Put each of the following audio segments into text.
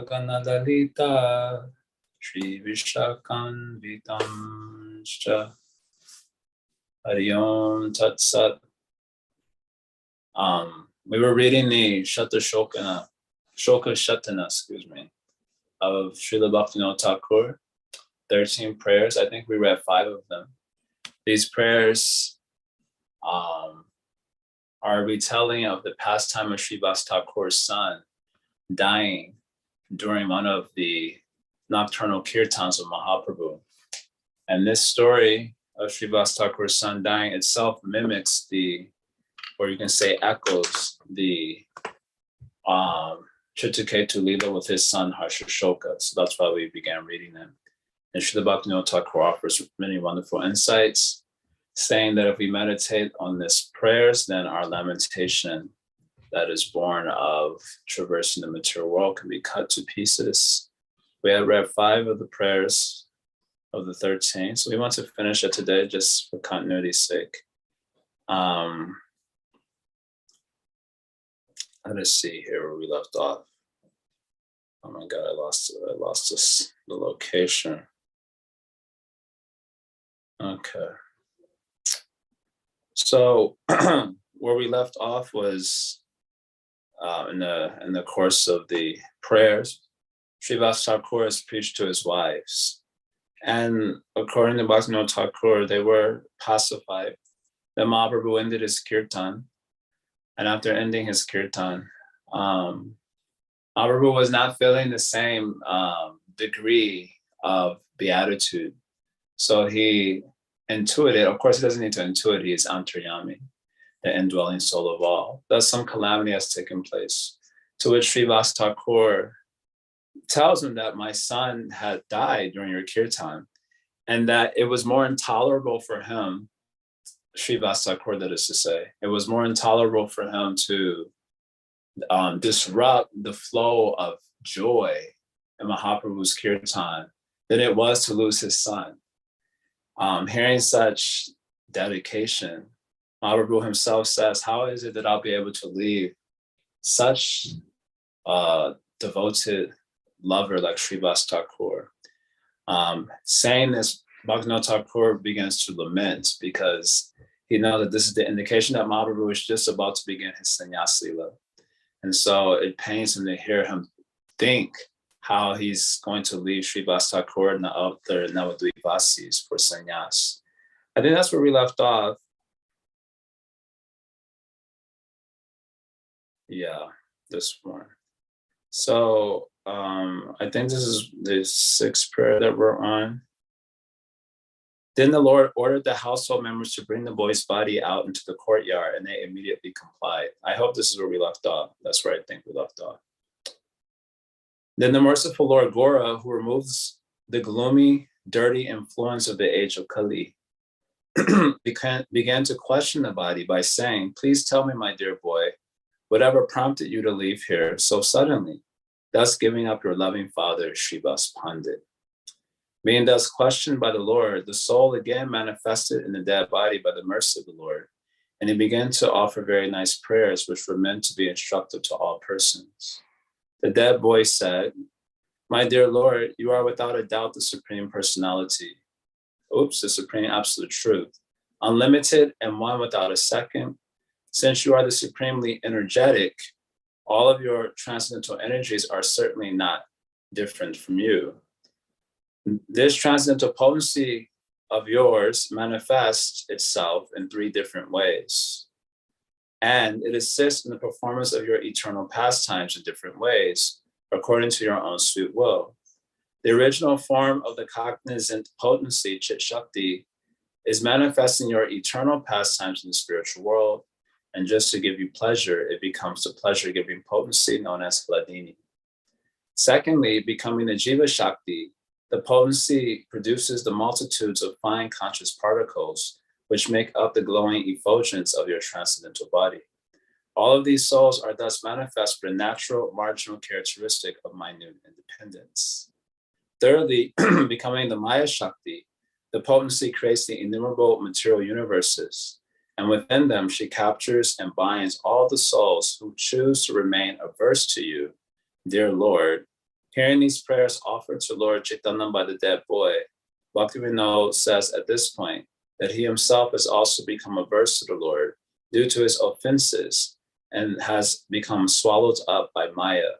Ganadalita Shri Vishakanvitam Scha Hariyom Tat Sat. We were reading the Shoka Shatana, of Srila Bhaktivinoda Thakur, 13 prayers. I think we read 5 of them. These prayers are a retelling of the pastime of Srivas Thakur's son dying during one of the nocturnal kirtans of Mahaprabhu. And this story of Srivas Thakur's son dying itself mimics or you can say echoes the Chittaketu Lila with his son Harshashoka. So that's why we began reading them. And Srila Bhaktivinoda Thakur offers many wonderful insights, saying that if we meditate on these prayers, then our lamentation that is born of traversing the material world can be cut to pieces. We had read 5 of the prayers of the 13, so we want to finish it today just for continuity's sake. Let us see here where we left off. Oh my God, I lost the location. Okay. So where we left off was in the course of the prayers, Srivas Thakur has preached to his wives. And according to Bhaktivinoda Thakur, they were pacified. Then Mahaprabhu ended his kirtan. And after ending his kirtan, Mahaprabhu was not feeling the same degree of beatitude. So he intuited, of course he doesn't need to intuit, he is Antaryami, the indwelling soul of all. Thus some calamity has taken place, to which Srivas Thakur tells him that my son had died during your kirtan, and that it was more intolerable for him, Srivas Thakur, that is to say, it was more intolerable for him to disrupt the flow of joy in Mahaprabhu's kirtan than it was to lose his son. Hearing such dedication, Mahaprabhu himself says, how is it that I'll be able to leave such a devoted lover like Srivas Thakur? Saying this, Bhaktivinoda Thakur begins to lament because he knows that this is the indication that Mahaprabhu is just about to begin his sannyas lila. And so it pains him to hear him think how he's going to leave Srivas Thakur and the other Navadvipasis for sannyas. I think that's where we left off. Yeah, this one. So I think this is the 6th prayer that we're on. Then the Lord ordered the household members to bring the boy's body out into the courtyard, and they immediately complied. I hope this is where we left off. That's where I think we left off. Then the merciful Lord Gora, who removes the gloomy, dirty influence of the age of Kali, began to question the body by saying, please tell me, my dear boy, whatever prompted you to leave here so suddenly, thus giving up your loving father, Srivas Pandit. Being thus questioned by the Lord, the soul again manifested in the dead body by the mercy of the Lord, and he began to offer very nice prayers, which were meant to be instructive to all persons. The dead boy said, my dear Lord, you are without a doubt the Supreme Personality. The Supreme Absolute Truth, unlimited and one without a second. Since you are the supremely energetic, all of your transcendental energies are certainly not different from you. This transcendental potency of yours manifests itself in 3 different ways. And it assists in the performance of your eternal pastimes in different ways, according to your own sweet will. The original form of the cognizant potency, Chit Shakti, is manifesting your eternal pastimes in the spiritual world. And just to give you pleasure, it becomes the pleasure-giving potency known as Hladini. Secondly, becoming the Jiva Shakti, the potency produces the multitudes of fine conscious particles, which make up the glowing effulgence of your transcendental body. All of these souls are thus manifest for the natural marginal characteristic of minute independence. Thirdly, becoming the Maya Shakti, the potency creates the innumerable material universes, and within them she captures and binds all the souls who choose to remain averse to you, dear Lord, Hearing these prayers offered to Lord Chaitanya by the dead boy, Bhaktivinoda says at this point that he himself has also become averse to the Lord due to his offenses and has become swallowed up by Maya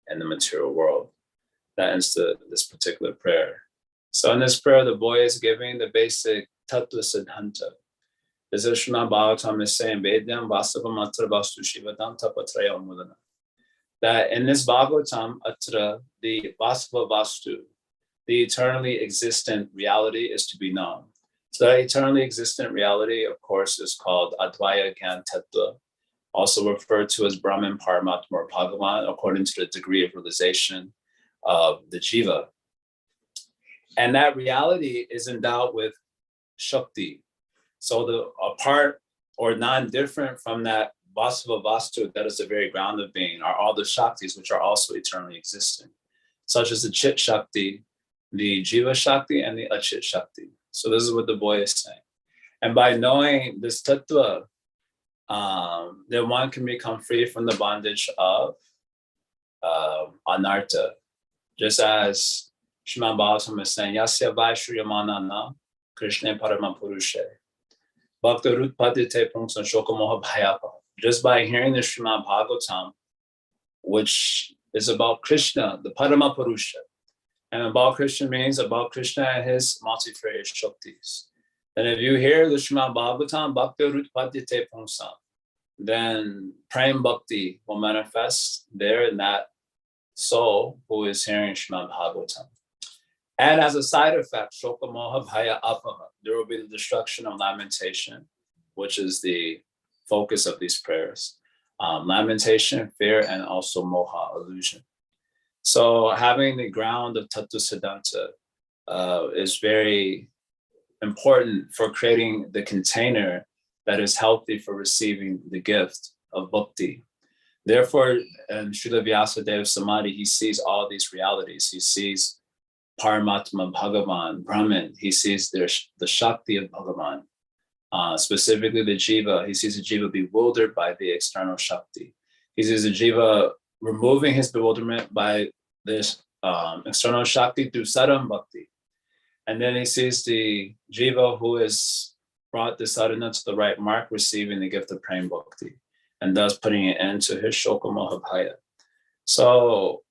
and the material world. That ends this particular prayer. So in this prayer, the boy is giving the basic tattva siddhanta. This is Srimad Bhagavatam is saying, Vedyam Vasava Matra Vastu Shivadam Tapatraya Umudana. That in this Bhagavatam, Atra, the Vasava Vastu, the eternally existent reality is to be known. So that eternally existent reality, of course, is called Advaya Gyan Tattva, also referred to as Brahman, Paramatma, or Bhagavan, according to the degree of realization of the jiva. And that reality is endowed with Shakti. So the apart or non-different from that Vasava Vastu, that is the very ground of being, are all the Shaktis, which are also eternally existent, such as the Chit Shakti, the Jiva Shakti, and the Achit Shakti. So this is what the boy is saying. And by knowing this tattva, then one can become free from the bondage of anartha. Just as Srimad Bhagavatam is saying, Yasya Vaishuryamanana Krishna Parama Purushe. Bhakta Rutpadite Pungsan Shokamoha Bhayapa. Just by hearing the Srimad Bhagavatam, which is about Krishna, the Parama Purusha. And about Krishna means about Krishna and his multifarious Shaktis. And if you hear the Srimad Bhagavatam, Bhakta Rutpadite Pungsan, then Prem Bhakti will manifest there in that soul who is hearing Srimad Bhagavatam. And as a side effect, Shoka Moha Bhaya Apaha, there will be the destruction of lamentation, which is the focus of these prayers. Lamentation, fear, and also moha, illusion. So having the ground of Tattva Siddhanta is very important for creating the container that is healthy for receiving the gift of bhakti. Therefore, in Srila Vyasadeva Samadhi, he sees all these realities. He sees Paramatma, Bhagavan, Brahman. He sees the Shakti of Bhagavan, specifically the Jiva. He sees the Jiva bewildered by the external Shakti. He sees the Jiva removing his bewilderment by this external Shakti through Sadhana Bhakti. And then he sees the Jiva who has brought the sadhana to the right mark, receiving the gift of Prem Bhakti, and thus putting an end to his Shoka Moha Bhaya. So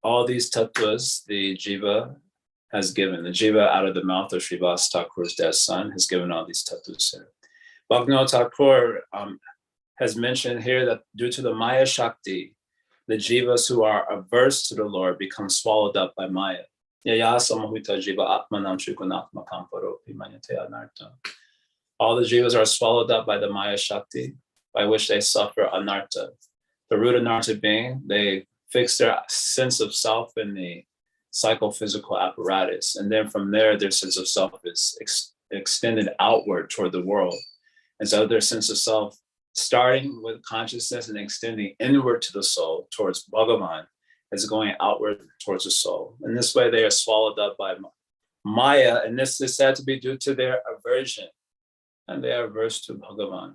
all these tattvas the Jiva has given. The Jiva out of the mouth of Srivas Thakur's dead son has given all these tattvas here. Bhaktivinoda Thakur has mentioned here that due to the Maya Shakti, the Jivas who are averse to the Lord become swallowed up by Maya. All the Jivas are swallowed up by the Maya Shakti, by which they suffer anartha. The root anartha being, they fix their sense of self in the psychophysical apparatus. And then from there, their sense of self is extended outward toward the world. And so their sense of self, starting with consciousness and extending inward to the soul towards Bhagavan, is going outward towards the soul. In this way, they are swallowed up by Maya, and this is said to be due to their aversion. And they are averse to Bhagavan.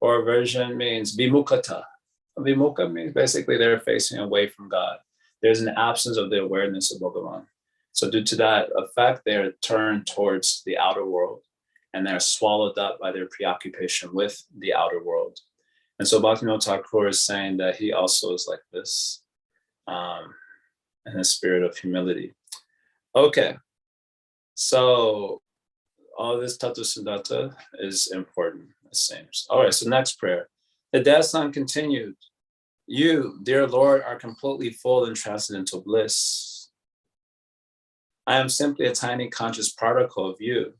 Or aversion means vimukata. Vimukha means basically they're facing away from God. There's an absence of the awareness of Bhagavan. So due to that effect, they're turned towards the outer world, and they're swallowed up by their preoccupation with the outer world. And so Bhaktivinoda Thakur is saying that he also is like this, in a spirit of humility. Okay, so all this Tattva Siddhanta is important, it seems. All right, so next prayer. The dead son continued, you, dear Lord, are completely full in transcendental bliss. I am simply a tiny conscious particle of you.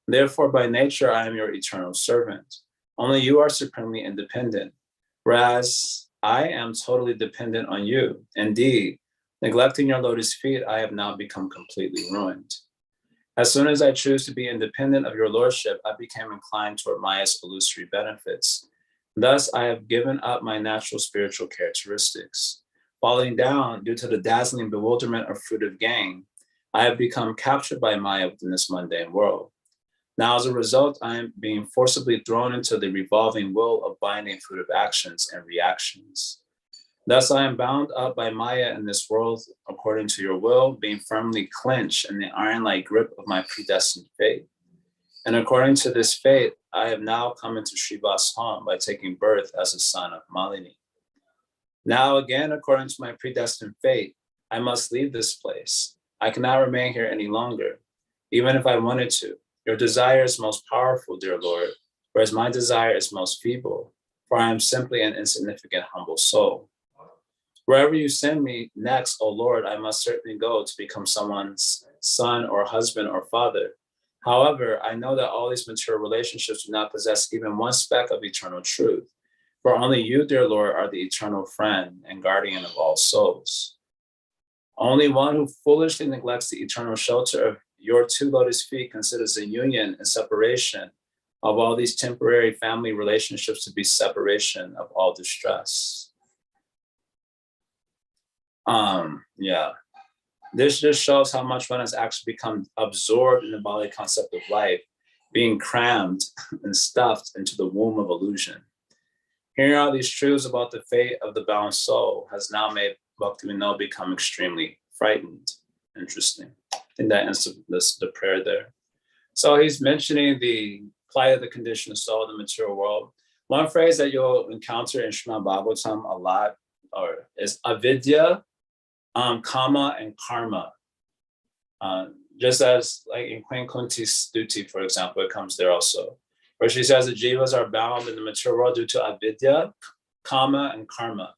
Therefore, by nature, I am your eternal servant. Only you are supremely independent, whereas I am totally dependent on you. Indeed, neglecting your lotus feet, I have now become completely ruined. As soon as I choose to be independent of your lordship, I became inclined toward Maya's illusory benefits. Thus, I have given up my natural spiritual characteristics. Falling down due to the dazzling bewilderment of fruitive gain, I have become captured by Maya within this mundane world. Now, as a result, I am being forcibly thrown into the revolving wheel of binding fruitive actions and reactions. Thus I am bound up by Maya in this world according to your will, being firmly clenched in the iron-like grip of my predestined fate. And according to this fate, I have now come into Srivas' home by taking birth as a son of Malini. Now again, according to my predestined fate, I must leave this place. I cannot remain here any longer, even if I wanted to. Your desire is most powerful, dear Lord, whereas my desire is most feeble, for I am simply an insignificant, humble soul. Wherever you send me next, O Lord, I must certainly go to become someone's son or husband or father. However, I know that all these material relationships do not possess even one speck of eternal truth. For only you, dear Lord, are the eternal friend and guardian of all souls. Only one who foolishly neglects the eternal shelter of your two lotus feet considers the union and separation of all these temporary family relationships to be separation of all distress. Yeah. This just shows how much one has actually become absorbed in the bodily concept of life, being crammed and stuffed into the womb of illusion. Hearing all these truths about the fate of the bound soul has now made Bhaktivinoda become extremely frightened. Interesting. I think that ends the prayer there. So he's mentioning the plight of the conditioned soul in the material world. One phrase that you'll encounter in Srimad Bhagavatam a lot is avidya, kama, and karma. Just as like in Queen Kunti's Stuti, for example, it comes there also, where she says the jivas are bound in the material world due to avidya, kama, and karma.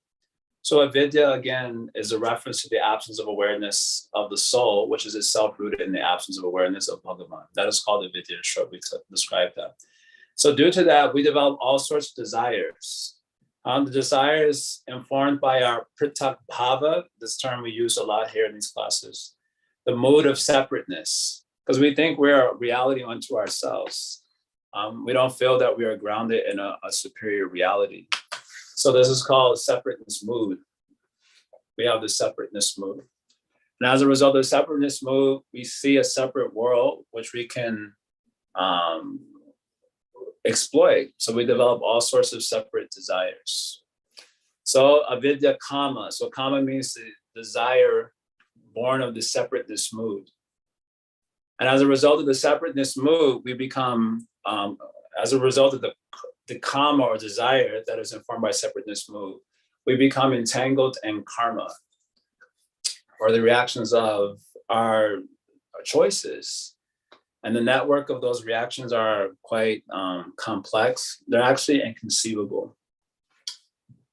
So avidya, again, is a reference to the absence of awareness of the soul, which is itself rooted in the absence of awareness of Bhagavan. That is called avidya, in short, we describe that. So due to that, we develop all sorts of desires. The desire is informed by our pritak bhava, this term we use a lot here in these classes, the mood of separateness, because we think we're a reality unto ourselves. We don't feel that we are grounded in a superior reality. So this is called separateness mood. We have the separateness mood. And as a result of the separateness mood, we see a separate world, which we can exploit. So we develop all sorts of separate desires. So avidya kama. So kama means the desire born of the separateness mood. And as a result of the separateness mood, we become, as a result of the kama or desire that is informed by separateness mood, we become entangled in karma, or the reactions of our choices. And the network of those reactions are quite complex. They're actually inconceivable.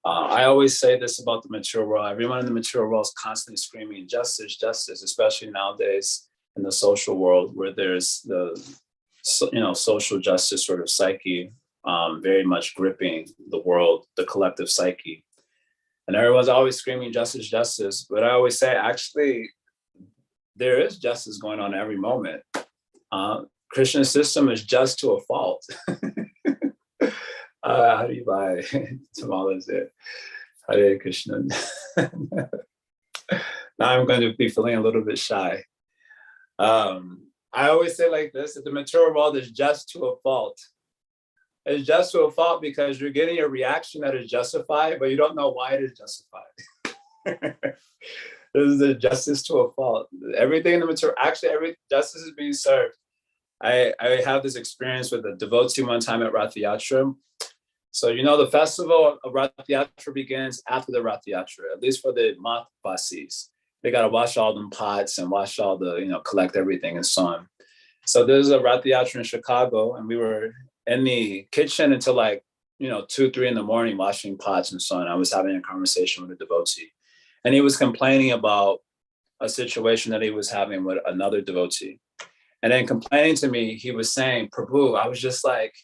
I always say this about the material world. Everyone in the material world is constantly screaming justice, justice, especially nowadays in the social world where there's the social justice sort of psyche very much gripping the world, the collective psyche. And everyone's always screaming justice, justice. But I always say, actually, there is justice going on every moment. Krishna's system is just to a fault. How do you buy tamales there? Hare Krishna. Now I'm going to be feeling a little bit shy. I always say like this, that the material world is just to a fault. It's just to a fault because you're getting a reaction that is justified, but you don't know why it is justified. This is a justice to a fault. Everything in the material, actually every justice is being served. I have this experience with a devotee one time at Rath Yatra. So, the festival of Rath Yatra begins after the Rath Yatra, at least for the Mathvasis. They got to wash all them pots and wash all the, collect everything and so on. So there's a Rath Yatra in Chicago, and we were in the kitchen until 2, 3 in the morning washing pots and so on. I was having a conversation with a devotee, and he was complaining about a situation that he was having with another devotee. And then complaining to me, he was saying, Prabhu, I was just like,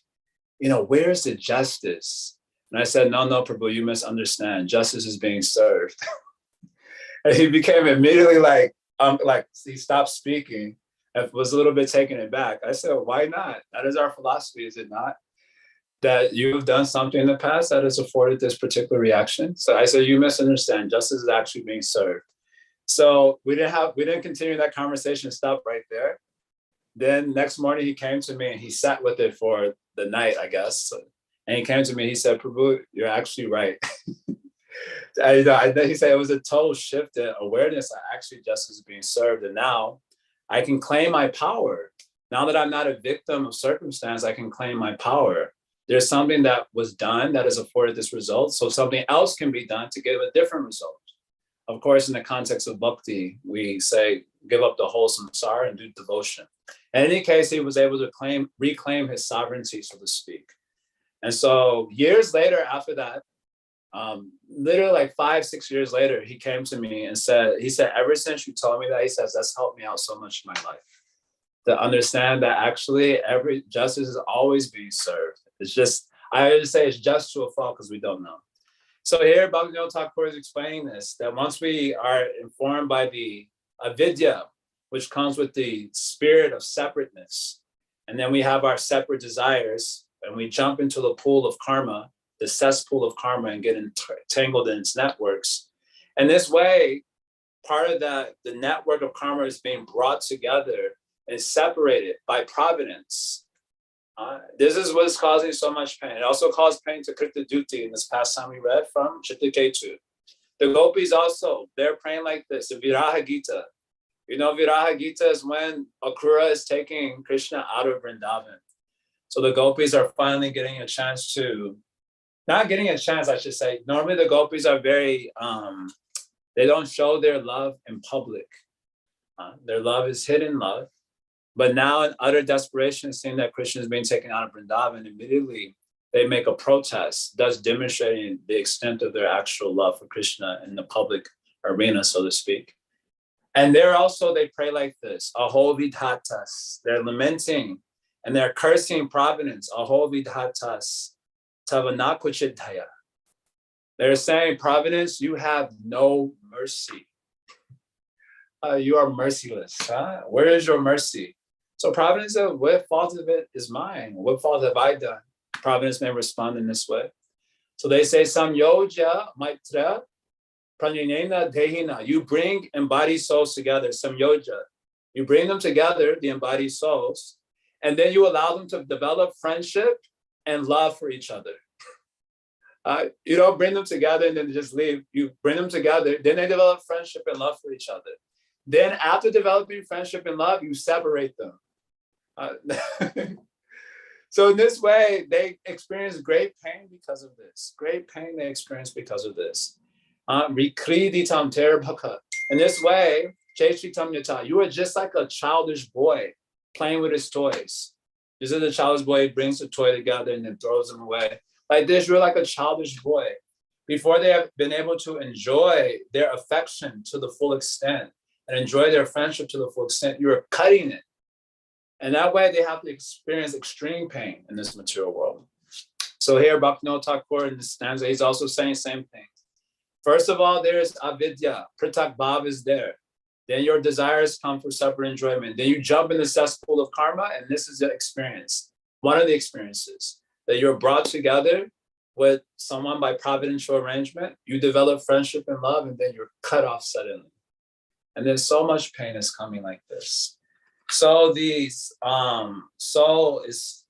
where's the justice? And I said, no, Prabhu, you misunderstand. Justice is being served. And he became immediately he stopped speaking and was a little bit taken aback. I said, why not? That is our philosophy, is it not? That you've done something in the past that has afforded this particular reaction. So I said, you misunderstand. Justice is actually being served. So we didn't continue that conversation, stop right there. Then next morning he came to me and he sat with it for the night, I guess. And he came to me, he said, Prabhu, you're actually right. I know he said it was a total shift in awareness that actually justice is being served. And now I can claim my power. Now that I'm not a victim of circumstance, I can claim my power. There's something that was done that has afforded this result. So something else can be done to give a different result. Of course, in the context of bhakti, we say, give up the whole samsara and do devotion. In any case, he was able to reclaim his sovereignty, so to speak. And so years later after that, literally like 5-6 years later, he came to me and said, ever since you told me that, he says, that's helped me out so much in my life. To understand that actually every justice is always being served. It's just, I would say it's just to a fault because we don't know. So here, Bhaktivinoda Thakur is explaining this, that once we are informed by the avidya, which comes with the spirit of separateness, and then we have our separate desires, and we jump into the pool of karma, the cesspool of karma, and get entangled in its networks. And this way, part of the network of karma is being brought together and separated by providence. This is what's causing so much pain. It also caused pain to Krita Duti in this past time we read from Chittaketu. The gopis also, they're praying like this, the Viraha Gita. You know, Viraha Gita is when Akrura is taking Krishna out of Vrindavan. So the gopis are finally getting a chance to, not getting a chance, I should say. Normally the gopis are very, they don't show their love in public. Their love is hidden love. But now in utter desperation, seeing that Krishna is being taken out of Vrindavan, immediately they make a protest, thus demonstrating the extent of their actual love for Krishna in the public arena, so to speak. And they're also, they pray like this, Aho vidhatas. They're lamenting and they're cursing providence, Aho vidhatas, tavanakuchidhaya. They're saying, providence, you have no mercy. You are merciless. Huh? Where is your mercy? So providence says, what fault of it is mine? What fault have I done? Providence may respond in this way. So they say, samyoja maitra pranyanena dehina. You bring embodied souls together, samyoja. You bring them together, the embodied souls, and then you allow them to develop friendship and love for each other. You don't bring them together and then just leave. You bring them together, then they develop friendship and love for each other. Then after developing friendship and love, you separate them. So in this way, they experience great pain because of this. Great pain they experience because of this. In this way, you are just like a childish boy playing with his toys. Just as a childish boy brings a toy together and then throws them away. Like this, you're like a childish boy. Before they have been able to enjoy their affection to the full extent and enjoy their friendship to the full extent, you're cutting it. And that way they have to experience extreme pain in this material world. So here, Bhaktivinoda Thakur in this stanza, he's also saying the same thing. First of all, there is avidya, pratak bhav is there. Then your desires come for separate enjoyment. Then you jump in the cesspool of karma, and this is the experience. One of the experiences, that you're brought together with someone by providential arrangement, you develop friendship and love, and then you're cut off suddenly. And then so much pain is coming like this. So the soul is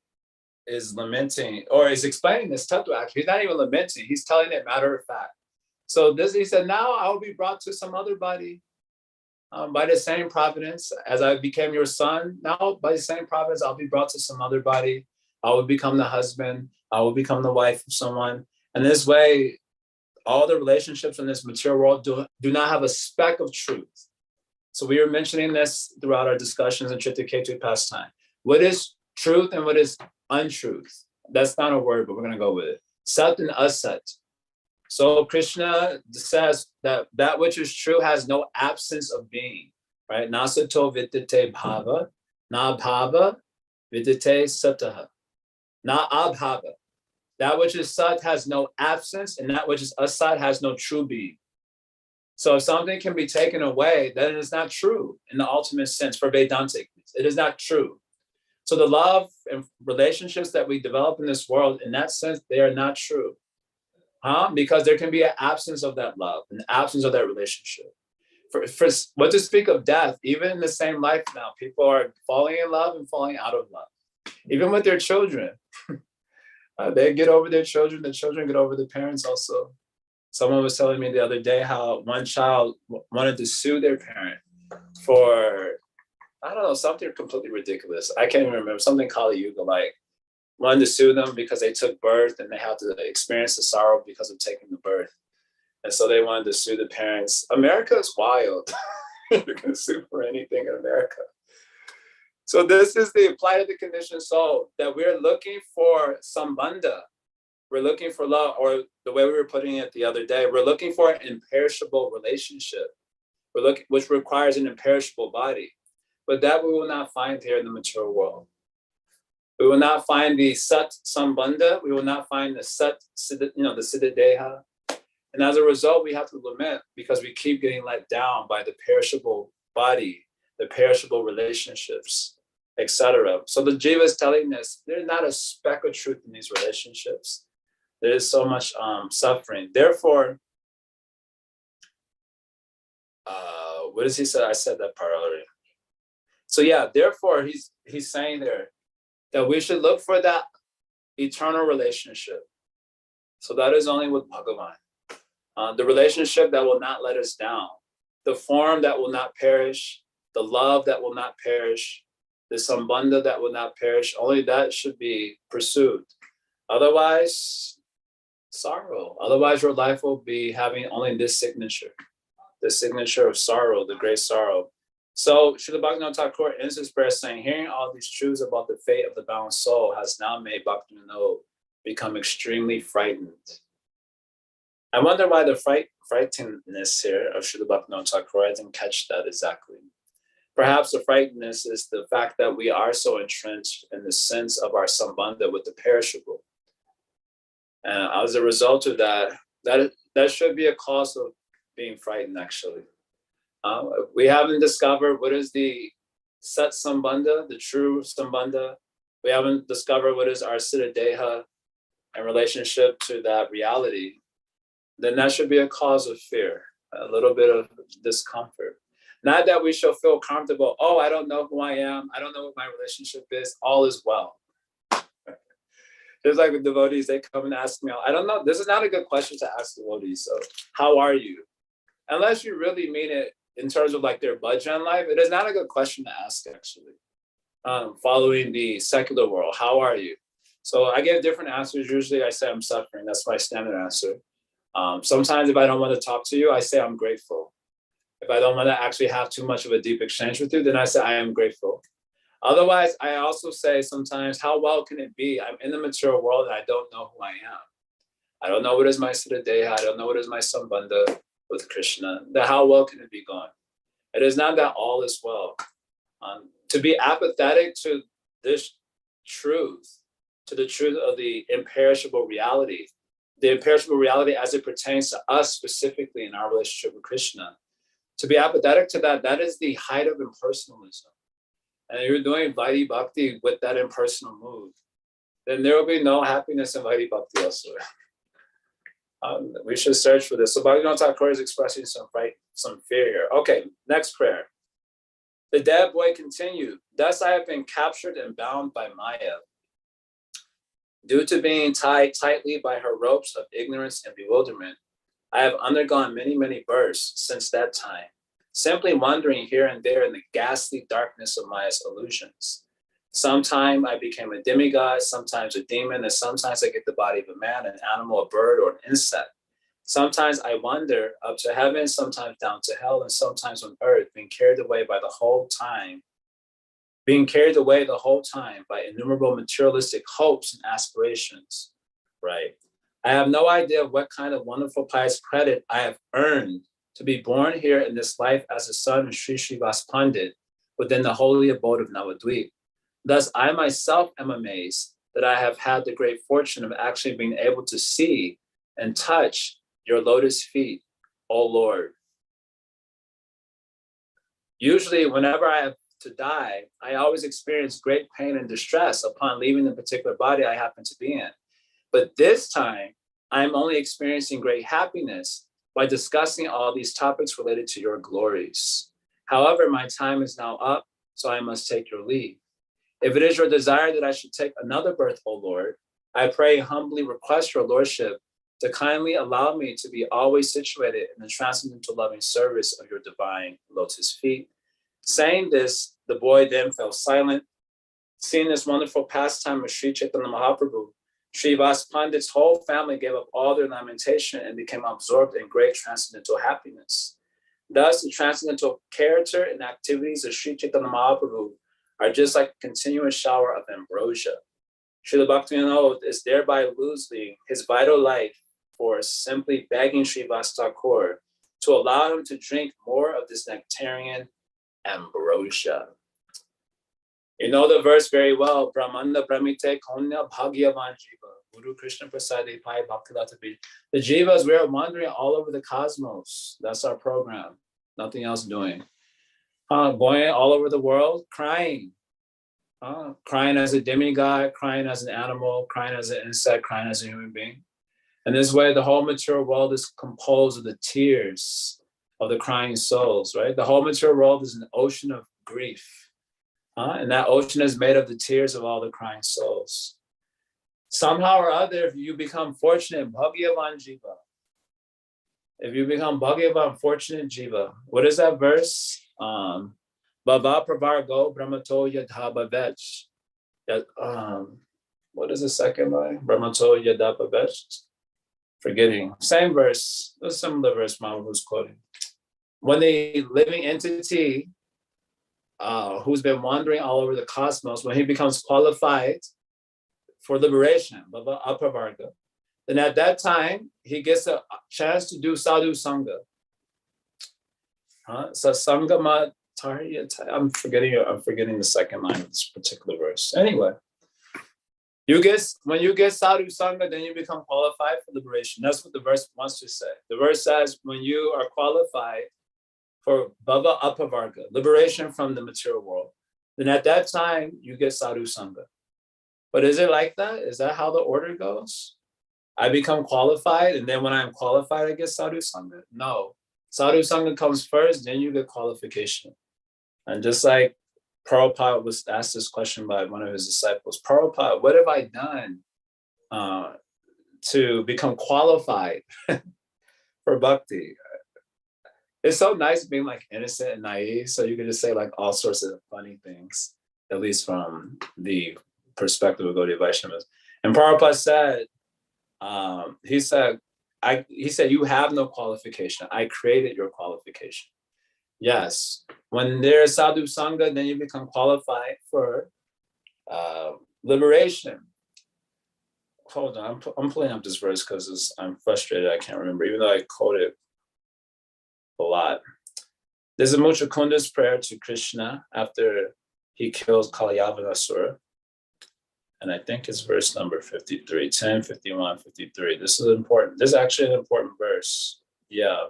lamenting, or is explaining this tattva actually. He's not even lamenting, he's telling it matter of fact. So this, he said, now I will be brought to some other body by the same providence as I became your son. Now by the same providence, I'll be brought to some other body. I will become the husband. I will become the wife of someone. And this way, all the relationships in this material world do not have a speck of truth. So we were mentioning this throughout our discussions in Chittaketu past time. What is truth and what is untruth? That's not a word, but we're going to go with it. Sat and asat. So Krishna says that that which is true has no absence of being, right? Nasato vidite bhava, na bhava vidite sataha, na abhava. That which is sat has no absence, and that which is asat has no true being. So if something can be taken away, then it is not true in the ultimate sense for Vedantic. It is not true. So the love and relationships that we develop in this world, in that sense, they are not true. Because there can be an absence of that love, an absence of that relationship. For what to speak of death, even in the same life now, people are falling in love and falling out of love. Even with their children. They get over their children, the children get over the parents also. Someone was telling me the other day how one child wanted to sue their parent for, I don't know, something completely ridiculous. I can't even remember, something Kali Yuga, like wanted to sue them because they took birth and they had to experience the sorrow because of taking the birth. And so they wanted to sue the parents. America is wild. You can sue for anything in America. So this is the plight of the conditioned soul, that we're looking for sambandha. We're looking for love, or the way we were putting it the other day, we're looking for an imperishable relationship, which requires an imperishable body. But that we will not find here in the mature world. We will not find the sat sambandha. We will not find the sat, the siddha deha. And as a result, we have to lament because we keep getting let down by the perishable body, the perishable relationships, etc. So the jiva is telling us there's not a speck of truth in these relationships. There is so much suffering. Therefore, what does he say? I said that part already. So yeah, therefore he's saying there that we should look for that eternal relationship. So that is only with Bhagavan. The relationship that will not let us down, the form that will not perish, the love that will not perish, the sambandha that will not perish, only that should be pursued. Otherwise, sorrow. Otherwise, your life will be having only this signature, the signature of sorrow, the great sorrow. So Srila Bhaktivinoda Thakur ends his prayer saying, hearing all these truths about the fate of the bound soul has now made Bhaktivinoda become extremely frightened. I wonder why the frightenedness here of Srila Bhaktivinoda Thakur, I didn't catch that exactly. Perhaps the frightenedness is the fact that we are so entrenched in the sense of our sambandha with the perishable. And as a result of that should be a cause of being frightened, actually. We haven't discovered what is the sat sambandha, the true sambandha. We haven't discovered what is our siddha deha in relationship to that reality. Then that should be a cause of fear, a little bit of discomfort. Not that we shall feel comfortable, oh, I don't know who I am, I don't know what my relationship is, all is well. Just like with devotees, they come and ask me, I don't know, this is not a good question to ask devotees, so how are you? Unless you really mean it in terms of like their budget in life, it is not a good question to ask, actually. Following the secular world, how are you? So I give different answers. Usually I say I'm suffering, that's my standard answer. Sometimes if I don't want to talk to you, I say I'm grateful. If I don't want to actually have too much of a deep exchange with you, then I say I am grateful. Otherwise, I also say sometimes, how well can it be? I'm in the mature world and I don't know who I am. I don't know what is my siddha deha. I don't know what is my sambandha with Krishna. How well can it be going? It is not that all is well. To be apathetic to this truth, to the truth of the imperishable reality as it pertains to us specifically in our relationship with Krishna. To be apathetic to that is the height of impersonalism. And you're doing Vaidhi Bhakti with that impersonal mood, then there will be no happiness in Vaidhi Bhakti elsewhere. We should search for this. So Bhaktivinoda Thakur is expressing some fear here. Okay, next prayer. The dead boy continued, thus I have been captured and bound by Maya. Due to being tied tightly by her ropes of ignorance and bewilderment, I have undergone many, many births since that time, simply wandering here and there in the ghastly darkness of Maya's illusions. Sometime I became a demigod, sometimes a demon, and sometimes I get the body of a man, an animal, a bird, or an insect. Sometimes I wander up to heaven, sometimes down to hell, and sometimes on earth, being carried away the whole time by innumerable materialistic hopes and aspirations, right? I have no idea what kind of wonderful pious credit I have earned to be born here in this life as a son of Sri Srivas Pandit within the holy abode of Navadvip. Thus, I myself am amazed that I have had the great fortune of actually being able to see and touch your lotus feet, O Lord. Usually, whenever I have to die, I always experience great pain and distress upon leaving the particular body I happen to be in. But this time, I'm only experiencing great happiness by discussing all these topics related to your glories. However, my time is now up, so I must take your leave. If it is your desire that I should take another birth, O Lord, I pray humbly request your lordship to kindly allow me to be always situated in the transcendental loving service of your divine lotus feet. Saying this, the boy then fell silent. Seeing this wonderful pastime of Sri Chaitanya Mahaprabhu, Srivas Pandit's whole family gave up all their lamentation and became absorbed in great transcendental happiness. Thus, the transcendental character and activities of Sri Chaitanya Mahaprabhu are just like a continuous shower of ambrosia. Srila Bhaktivinoda is thereby losing his vital life force, simply begging Srivas Thakur to allow him to drink more of this nectarian ambrosia. You know the verse very well. Brahmanda Brahmite Konya Bhagyavan Jiva. Guru Krishna Prasadi Pai Bhaktilata. The Jivas, we're wandering all over the cosmos. That's our program. Nothing else doing. Going all over the world, crying. Crying as a demigod, crying as an animal, crying as an insect, crying as a human being. And this way, the whole material world is composed of the tears of the crying souls, right? The whole material world is an ocean of grief. And that ocean is made of the tears of all the crying souls. Somehow or other, if you become fortunate, Bhagyavan Jiva. If you become Bhagyavan, fortunate Jiva. What is that verse? Bhava Pravargo Brahmato Yadhabhavech. What is the second line? Brahmato Yadhabhavech. Forgetting. Same verse. That's some of the verse Mama was quoting. When the living entity who's been wandering all over the cosmos, when he becomes qualified for liberation, Bhava Apravarga, then at that time, he gets a chance to do sadhu sangha. So sangha I'm forgetting the second line of this particular verse. Anyway, when you get sadhu sangha, then you become qualified for liberation. That's what the verse wants to say. The verse says, when you are qualified for Bhava Apavarga, liberation from the material world, then at that time, you get sadhu sangha. But is it like that? Is that how the order goes? I become qualified, and then when I'm qualified, I get sadhu sangha? No. Sadhu sangha comes first, then you get qualification. And just like Prabhupada was asked this question by one of his disciples, Prabhupada, what have I done to become qualified for bhakti? It's so nice being like innocent and naive, so you can just say like all sorts of funny things, at least from the perspective of Gaudiya Vaishnavas. And Prabhupada said, he said, you have no qualification. I created your qualification. Yes, when there's sadhu sangha, then you become qualified for liberation. Hold on, I'm pulling up this verse because I'm frustrated. I can't remember, even though I quote it a lot. There's a Muchakunda's prayer to Krishna after he kills Kalayavanasura. And I think it's verse number 53, 10, 51, 53. This is important. This is actually an important verse. Yeah.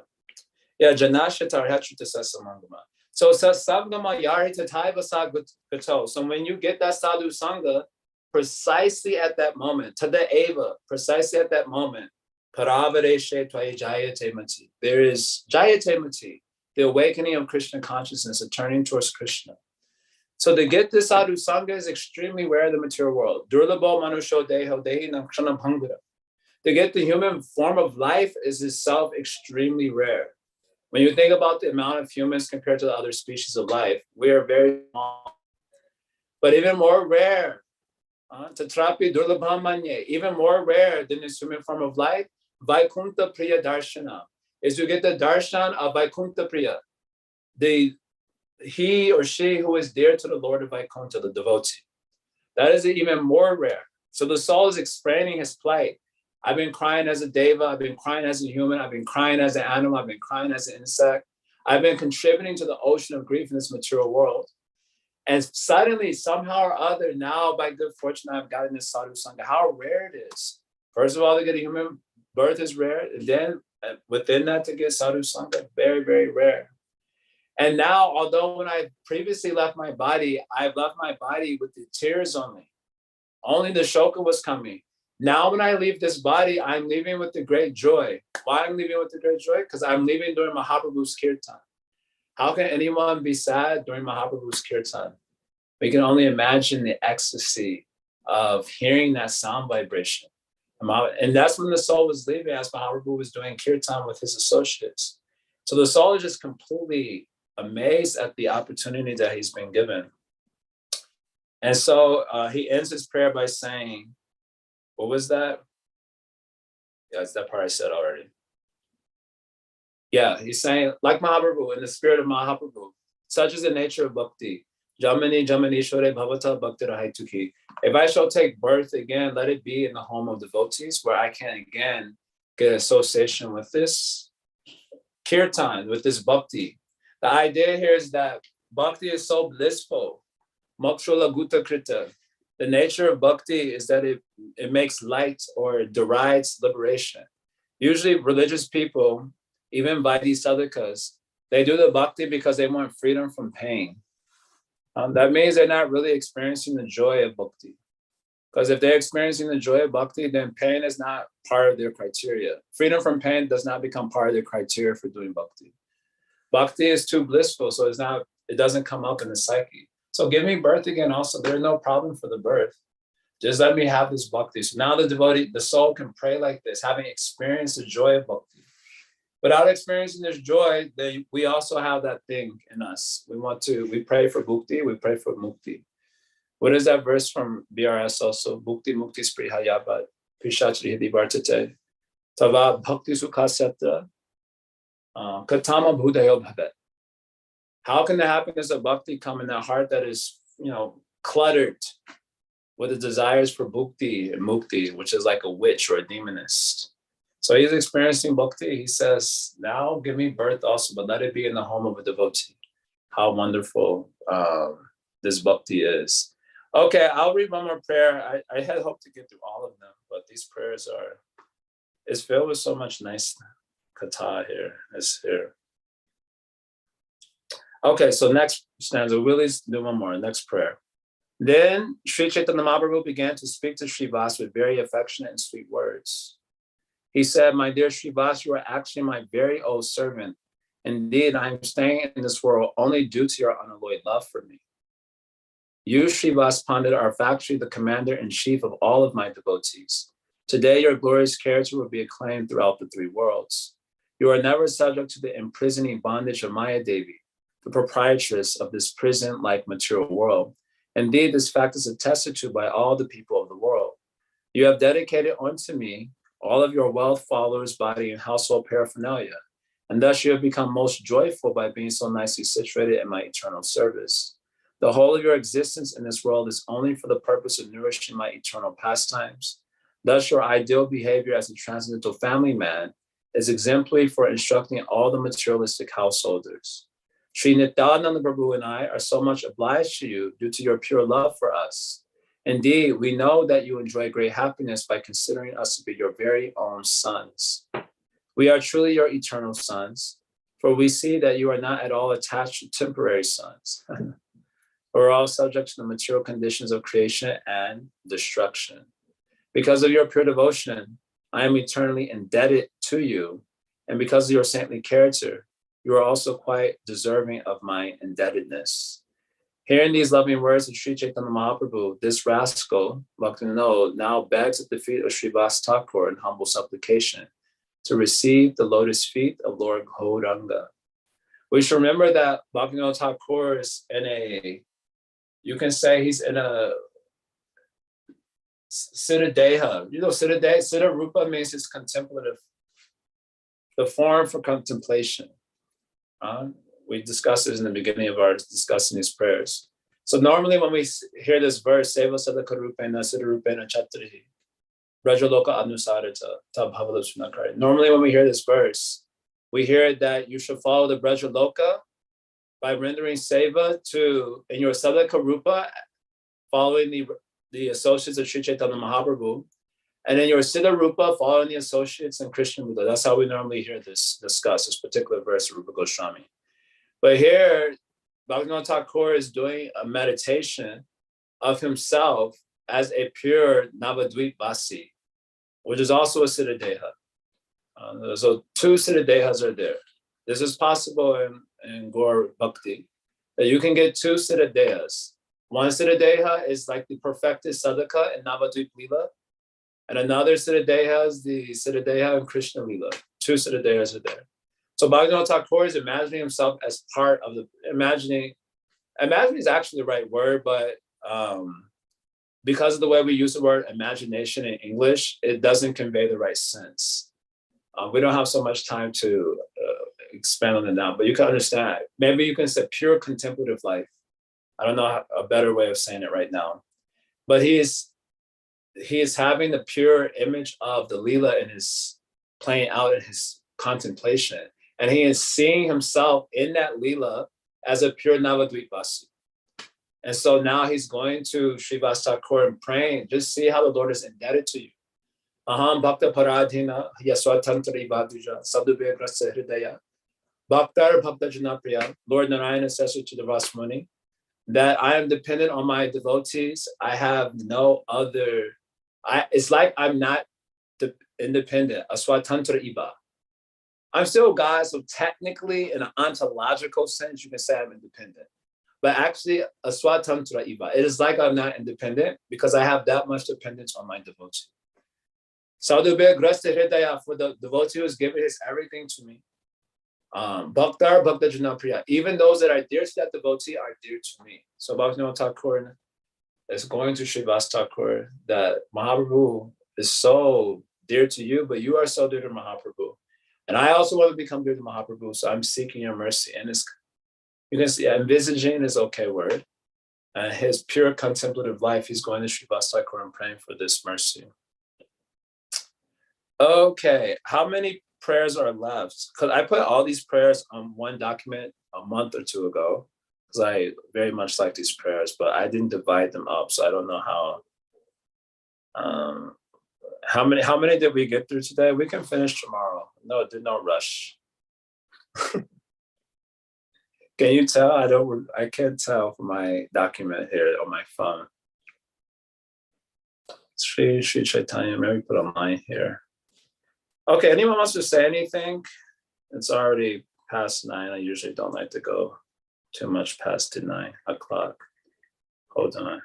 Janasha Tarhatrita Sasamangama. So Sasamgama Yarita Taivasa Gato. So when you get that sadhu sangha, precisely at that moment, Tada Eva, precisely at that moment, Paravareshe Tvaya Jayate Mati. There is Jayate Mati, the awakening of Krishna consciousness, a turning towards Krishna. So to get this sadhu sangha is extremely rare in the material world. Durlabho manusho deho dehi nakshanam hangara. To get the human form of life is itself extremely rare. When you think about the amount of humans compared to the other species of life, we are very small. But even more rare, tatrapi durlabham manye, even more rare than this human form of life, Vaikuntha Priya Darshana, is you get the darshan of Vaikuntha Priya, he or she who is dear to the Lord of Vaikuntha, the devotee. That is even more rare. So the soul is explaining his plight. I've been crying as a deva, I've been crying as a human, I've been crying as an animal, I've been crying as an insect. I've been contributing to the ocean of grief in this material world. And suddenly, somehow or other, now by good fortune, I've gotten this sadhu sangha. How rare it is. First of all, to get a human birth is rare. And then within that, to get sadhu sangha, very, very rare. And now, although when I previously left my body, I've left my body with the tears only. Only the shoka was coming. Now, when I leave this body, I'm leaving with the great joy. Why I'm leaving with the great joy? Because I'm leaving during Mahaprabhu's kirtan. How can anyone be sad during Mahaprabhu's kirtan? We can only imagine the ecstasy of hearing that sound vibration, And that's when the soul was leaving, as Mahaprabhu was doing kirtan with his associates. So the soul is just completely amazed at the opportunity that he's been given. And so he ends his prayer by saying, what was that? Yeah, it's that part I said already. Yeah, he's saying, like Mahaprabhu, in the spirit of Mahaprabhu, such is the nature of bhakti. Jamani Jamani Shore Bhavata Bhakti Rahaituki. If I shall take birth again, let it be in the home of devotees, where I can again get association with this kirtan, with this bhakti. The idea here is that bhakti is so blissful. Mokshula Gutta Krita. The nature of bhakti is that it makes light or derides liberation. Usually religious people, even by these sadhakas, they do the bhakti because they want freedom from pain. That means they're not really experiencing the joy of bhakti. Because if they're experiencing the joy of bhakti, then pain is not part of their criteria. Freedom from pain does not become part of their criteria for doing bhakti. Bhakti is too blissful, so it doesn't come up in the psyche. So give me birth again also. There's no problem for the birth. Just let me have this bhakti. So now the devotee, the soul can pray like this, having experienced the joy of bhakti. Without experiencing this joy, then we also have that thing in us. We pray for bhukti, we pray for mukti. What is that verse from BRS also? Bhukti mukti sprihayabat, pishachri hidi vartate, tava bhakti sukhasyatra, katama bhudayo bhavet. How can the happiness of bhakti come in that heart that is, cluttered with the desires for bhukti and mukti, which is like a witch or a demonist? So he's experiencing bhakti. He says, now give me birth also, but let it be in the home of a devotee. How wonderful this bhakti is. Okay, I'll read one more prayer. I had hoped to get through all of them, but these prayers it's filled with so much nice katha here. Okay, so next stanza, we'll do one more, next prayer. Then Sri Chaitanya Mahaprabhu began to speak to Srivas with very affectionate and sweet words. He said, my dear Srivas, you are actually my very old servant. Indeed, I am staying in this world only due to your unalloyed love for me. You, Srivas Pandit, are factually the commander-in-chief of all of my devotees. Today, your glorious character will be acclaimed throughout the three worlds. You are never subject to the imprisoning bondage of Maya Devi, the proprietress of this prison-like material world. Indeed, this fact is attested to by all the people of the world. You have dedicated unto me all of your wealth, followers, body, and household paraphernalia, and thus you have become most joyful by being so nicely situated in my eternal service. The whole of your existence in this world is only for the purpose of nourishing my eternal pastimes. Thus, your ideal behavior as a transcendental family man is exemplary for instructing all the materialistic householders. Sri Nityananda Prabhu and I are so much obliged to you due to your pure love for us. Indeed, we know that you enjoy great happiness by considering us to be your very own sons. We are truly your eternal sons, for we see that you are not at all attached to temporary sons. We're all subject to the material conditions of creation and destruction. Because of your pure devotion, I am eternally indebted to you, and because of your saintly character, you are also quite deserving of my indebtedness. Hearing these loving words of Sri Chaitanya Mahaprabhu, this rascal, Bhaktivinoda, now begs at the feet of Srivas Thakur in humble supplication to receive the lotus feet of Lord Gauranga. We should remember that Bhaktivinoda Thakur is you can say he's in a Siddha Deha. Siddha Rupa means his contemplative, the form for contemplation. We discussed this in the beginning of our discussing these prayers. So normally when we hear this verse, Seva Sadaka Rupena Siddha Rupena Chatrihi, Brajaloka Anusarita, Ta Bhavalapsunakari. Normally when we hear this verse, we hear that you should follow the Brajaloka by rendering seva in your Sadaka Rupa, following the associates of Sri Chaitanya Mahaprabhu, and in your Siddha Rupa, following the associates in Krishna Buddha. That's how we normally hear this discussed, this particular verse of Rupa Goswami. But here, Bhaktivinoda Thakur is doing a meditation of himself as a pure Navadvip Vasi, which is also a Siddha Deha. So two Siddha Dehas are there. This is possible in Gaur Bhakti, that you can get two Siddha Dehas. One Siddha Deha is like the perfected Sadhaka in Navadvip Lila, And another Siddhadeha is the Siddhadeha and Krishna Lila. 2 Siddhadehas are there. So Bhaktivinoda Thakur is imagining himself as part of the, imagining is actually the right word, but because of the way we use the word imagination in English, it doesn't convey the right sense. We don't have so much time to expand on it now, but you can understand. Maybe you can say pure contemplative life. I don't know a better way of saying it right now, but he is having the pure image of the Leela in his playing out in his contemplation, and he is seeing himself in that Leela as a pure Navadvipvasi. And so now he's going to Srivas Thakur and praying, just see how the Lord is indebted to you. Aham bhakta paradhina yaswatantra ibadija sadubhe grasa hridaya bhaktar bhakta janapriya. Lord Narayana says to the Rasmuni that I am dependent on my devotees. I have no other. It's like I'm not independent. Aswatantra iba. I'm still God, so technically, in an ontological sense, you can say I'm independent. But actually, aswatantra iba. It is like I'm not independent because I have that much dependence on my devotee. Sadhubhe grasta hridaya, for the devotee who has given his everything to me. Bhaktar bhakta janapriya. Even those that are dear to that devotee are dear to me. So Bhaktivinoda Thakur is going to Srivas Thakur that Mahaprabhu is so dear to you, but you are so dear to Mahaprabhu. And I also want to become dear to Mahaprabhu, so I'm seeking your mercy. And you can see envisaging is okay word. And his pure contemplative life, he's going to Srivas Thakur and praying for this mercy. Okay, how many prayers are left? Because I put all these prayers on one document a month or two ago, because I very much like these prayers, but I didn't divide them up, so I don't know how many did we get through today? We can finish tomorrow. No, no rush. Can you tell? I can't tell from my document here on my phone. Sri Chaitanya, maybe put a line here. Okay, anyone wants to say anything? It's already past 9. I usually don't like to go too much past the 9 o'clock. Hold on.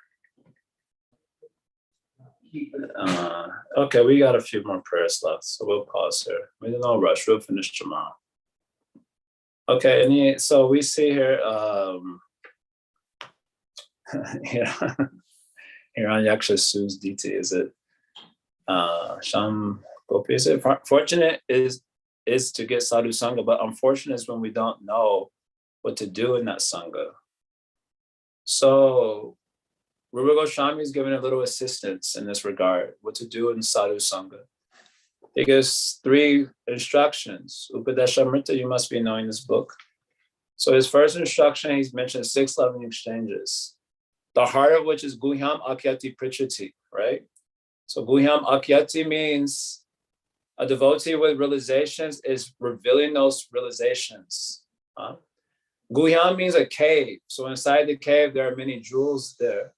Okay, we got a few more prayers left, so we'll pause here. No rush, we'll finish tomorrow. Okay, so we see here, here on Yaksha Su's DT, is it Sham Gopi? Is it fortunate is to get sadhu sangha, but unfortunate is when we don't know what to do in that sangha. So Rupa Goswami is giving a little assistance in this regard, what to do in sadhu sangha. He gives 3 instructions. Upadeshamrita, you must be knowing this book. So his first instruction, he's mentioned 6 loving exchanges, the heart of which is Guhyam Akyati Prichati, right? So Guhyam Akyati means a devotee with realizations is revealing those realizations. Guhyam means a cave. So inside the cave, there are many jewels there.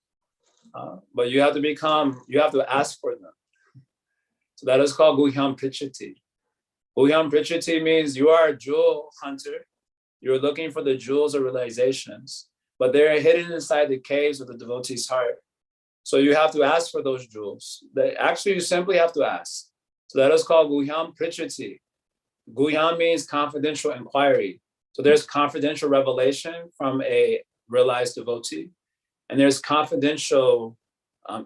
But you have to ask for them. So that is called Guhyam Prichati. Guhyam Prichati means you are a jewel hunter. You're looking for the jewels of realizations, but they're hidden inside the caves of the devotee's heart. So you have to ask for those jewels. Actually, you simply have to ask. So that is called Guhyam Prichati. Guhyam means confidential inquiry. So there's confidential revelation from a realized devotee, and there's confidential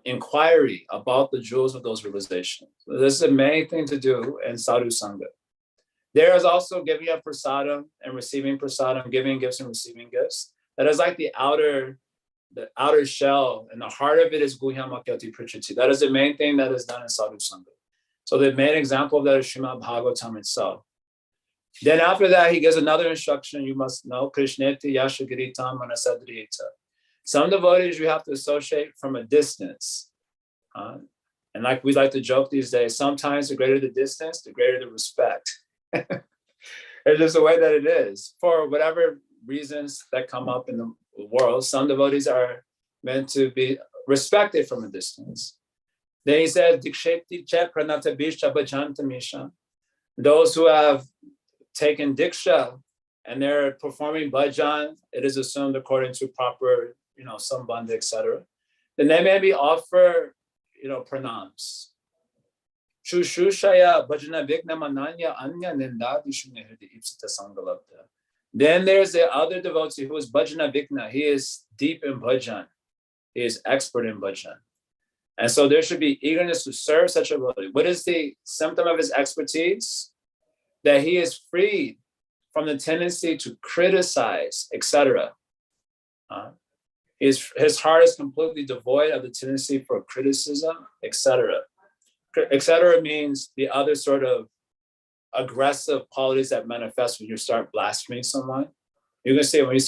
inquiry about the jewels of those realizations. So this is the main thing to do in sadhu sangha. There is also giving up prasadam and receiving prasadam, giving gifts and receiving gifts. That is like the outer shell, and the heart of it is Guhyam Akyati Prichati. That is the main thing that is done in sadhu sangha. So the main example of that is Srimad Bhagavatam itself. Then after that, he gives another instruction. You must know Krishneti Yashagiritam Manasadriyeta. Some devotees you have to associate from a distance. And like we like to joke these days, sometimes the greater the distance, the greater the respect. It's just the way that it is. For whatever reasons that come up in the world, some devotees are meant to be respected from a distance. Then he said, Diksheti Chet Pranatabisha Bhajantamisha. Those who have taken Diksha and they're performing bhajan, it is assumed according to proper, sambandha, etc. Then they may be offered, pranams. Shushushaya bhajana vigna mananya anya nindadishu nihirdi ipsita sangalabda. Then there's the other devotee who is bhajana vigna. He is deep in bhajan. He is expert in bhajan. And so there should be eagerness to serve such a devotee. What is the symptom of his expertise? That he is freed from the tendency to criticize, etc. His heart is completely devoid of the tendency for criticism, etc. Etc. means the other sort of aggressive qualities that manifest when you start blaspheming someone. You're gonna see when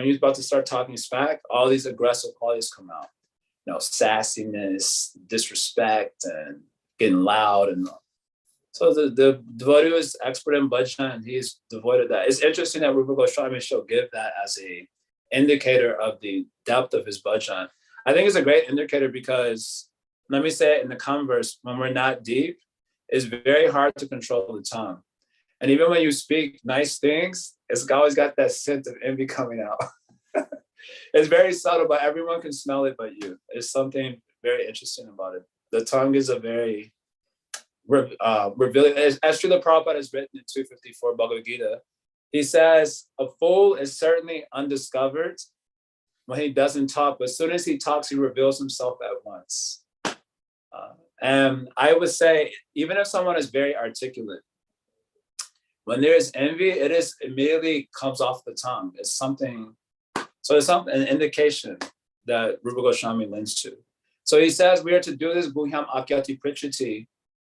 you're about to start talking smack, all these aggressive qualities come out. Sassiness, disrespect, and getting loud, and so the devotee who is expert in bhajan, and he's devoid of that. It's interesting that Rupa Goswami shall give that as a indicator of the depth of his bhajan. I think it's a great indicator because, let me say it in the converse, when we're not deep, it's very hard to control the tongue. And even when you speak nice things, it's always got that scent of envy coming out. It's very subtle, but everyone can smell it but you. There's something very interesting about it. The tongue is a very revealing. As Srila Prabhupada has written in 254 Bhagavad Gita, he says, a fool is certainly undiscovered when he doesn't talk, but as soon as he talks, he reveals himself at once. And I would say, even if someone is very articulate, when there is envy, it immediately comes off the tongue. It's something, so it's an indication that Rupa Goswami lends to. So he says we are to do this Bhuhyam Akyati Prichati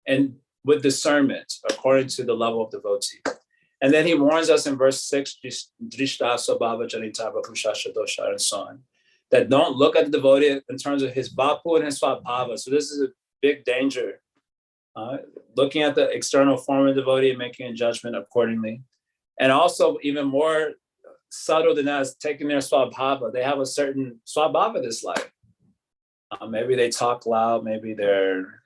and with discernment according to the level of devotee. And then he warns us in verse 6, Drishta Swabhava Janita Bhakushasha Dosha, and so on, that don't look at the devotee in terms of his Bhapu and his Swabhava. So this is a big danger. Looking at the external form of the devotee and making a judgment accordingly. And also even more subtle than that is taking their Swabhava. They have a certain Swabhava this life. Maybe they talk loud, maybe they're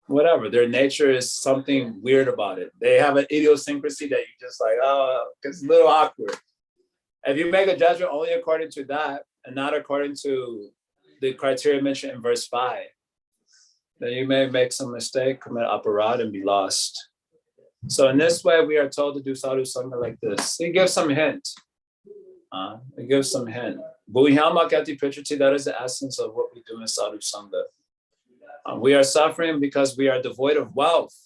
whatever, their nature is something weird about it. They have an idiosyncrasy that you just like, oh, it's a little awkward. If you make a judgment only according to that and not according to the criteria mentioned in verse 5, then you may make some mistake, commit aparad, and be lost. So in this way, we are told to do sadhu sangha like this. He gives some hint. He gives some hint. Bhuhyama-kati prichati, that is the essence of what we do in sadhu sangha. We are suffering because we are devoid of wealth.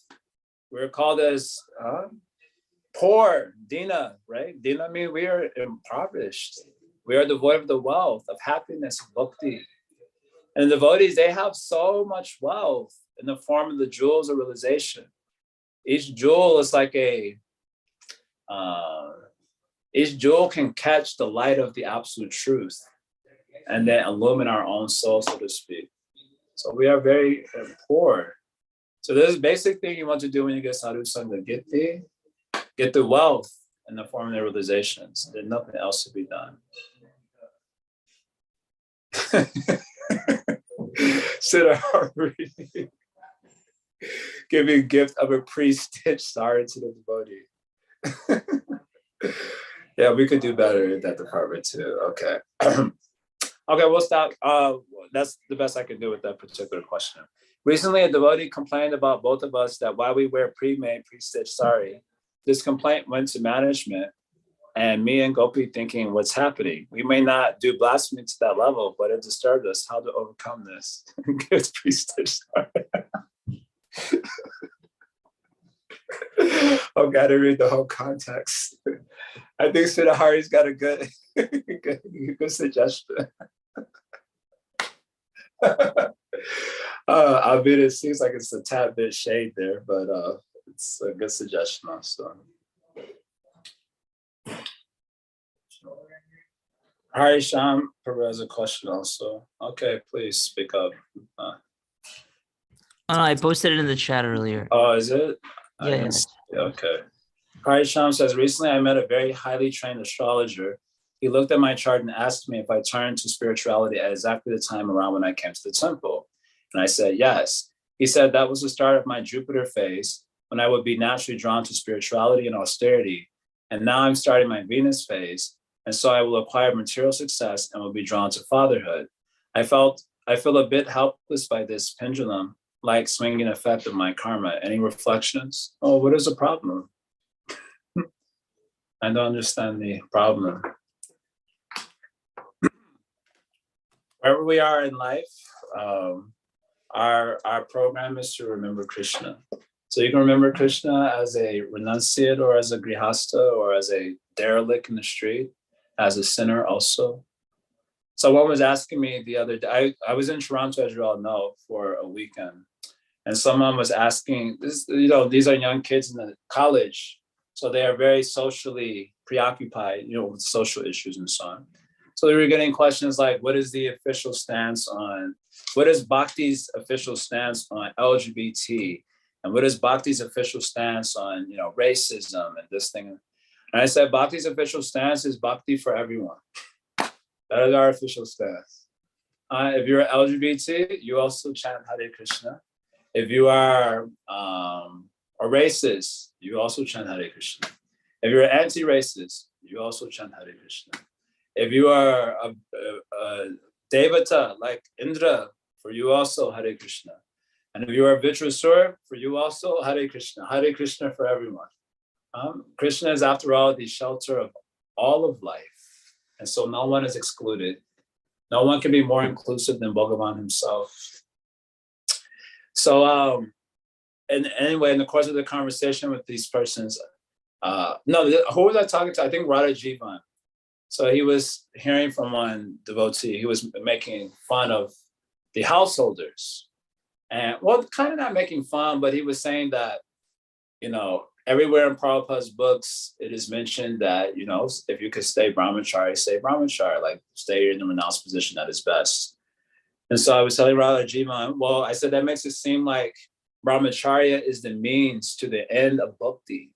We're called as poor, dina, right? Dina means we are impoverished. We are devoid of the wealth, of happiness, bhakti. And the devotees, they have so much wealth in the form of the jewels of realization. Each jewel is like each jewel can catch the light of the absolute truth and then illumine our own soul, so to speak. So we are very poor. So this is the basic thing you want to do when you get sadhu sangha. Get the wealth in the form of the realizations. There's nothing else to be done. Siddhartha giving a gift of a pre-stitched sari to the devotee. Yeah, we could do better in that department too. Okay. Okay, we'll stop. That's the best I can do with that particular question. Recently, a devotee complained about both of us that while we wear pre-made, pre-stitched sari, this complaint went to management and me and Gopi thinking, what's happening? We may not do blasphemy to that level, but it disturbed us how to overcome this. It's pre-stitched sari. I've got to read the whole context. I think Siddhari's got a good suggestion. I mean, it seems like it's a tad bit shade there, but it's a good suggestion also. Hari Sham has a question also. Okay, please speak up. Oh, no, I posted it in the chat earlier. Oh, is it? Yes. Okay. Hari Sham says, recently I met a very highly trained astrologer. He looked at my chart and asked me if I turned to spirituality at exactly the time around when I came to the temple. And I said, yes. He said that was the start of my Jupiter phase, when I would be naturally drawn to spirituality and austerity. And now I'm starting my Venus phase. And so I will acquire material success and will be drawn to fatherhood. I feel a bit helpless by this pendulum. like swinging effect of my karma. Any reflections? Oh, what is the problem? I don't understand the problem. Wherever we are in life, our program is to remember Krishna. So you can remember Krishna as a renunciate or as a grihasta or as a derelict in the street, as a sinner also. Someone was asking me the other day, I was in Toronto, as you all know, for a weekend. And someone was asking, this, these are young kids in the college. So they are very socially preoccupied, with social issues and so on. So they were getting questions like, what is Bhakti's official stance on LGBT? And what is Bhakti's official stance on, racism and this thing? And I said, Bhakti's official stance is Bhakti for everyone. That is our official stance. If you're LGBT, you also chant Hare Krishna. If you are a racist, you also chant Hare Krishna. If you're anti-racist, you also chant Hare Krishna. If you are a Devata, like Indra, for you also Hare Krishna. And if you are Vitrasur, for you also Hare Krishna for everyone. Krishna is, after all, the shelter of all of life. And so no one is excluded. No one can be more inclusive than Bhagavan himself. So, and anyway, in the course of the conversation with these persons, who was I talking to? I think Radha Jivan. So he was hearing from one devotee. He was making fun of the householders. And, well, kind of not making fun, but he was saying that, everywhere in Prabhupada's books, it is mentioned that, if you could stay brahmachari, stay brahmachari, like stay in the renounced position that is best. And so I was telling Radha Jivan, well, I said, that makes it seem like brahmacharya is the means to the end of bhakti.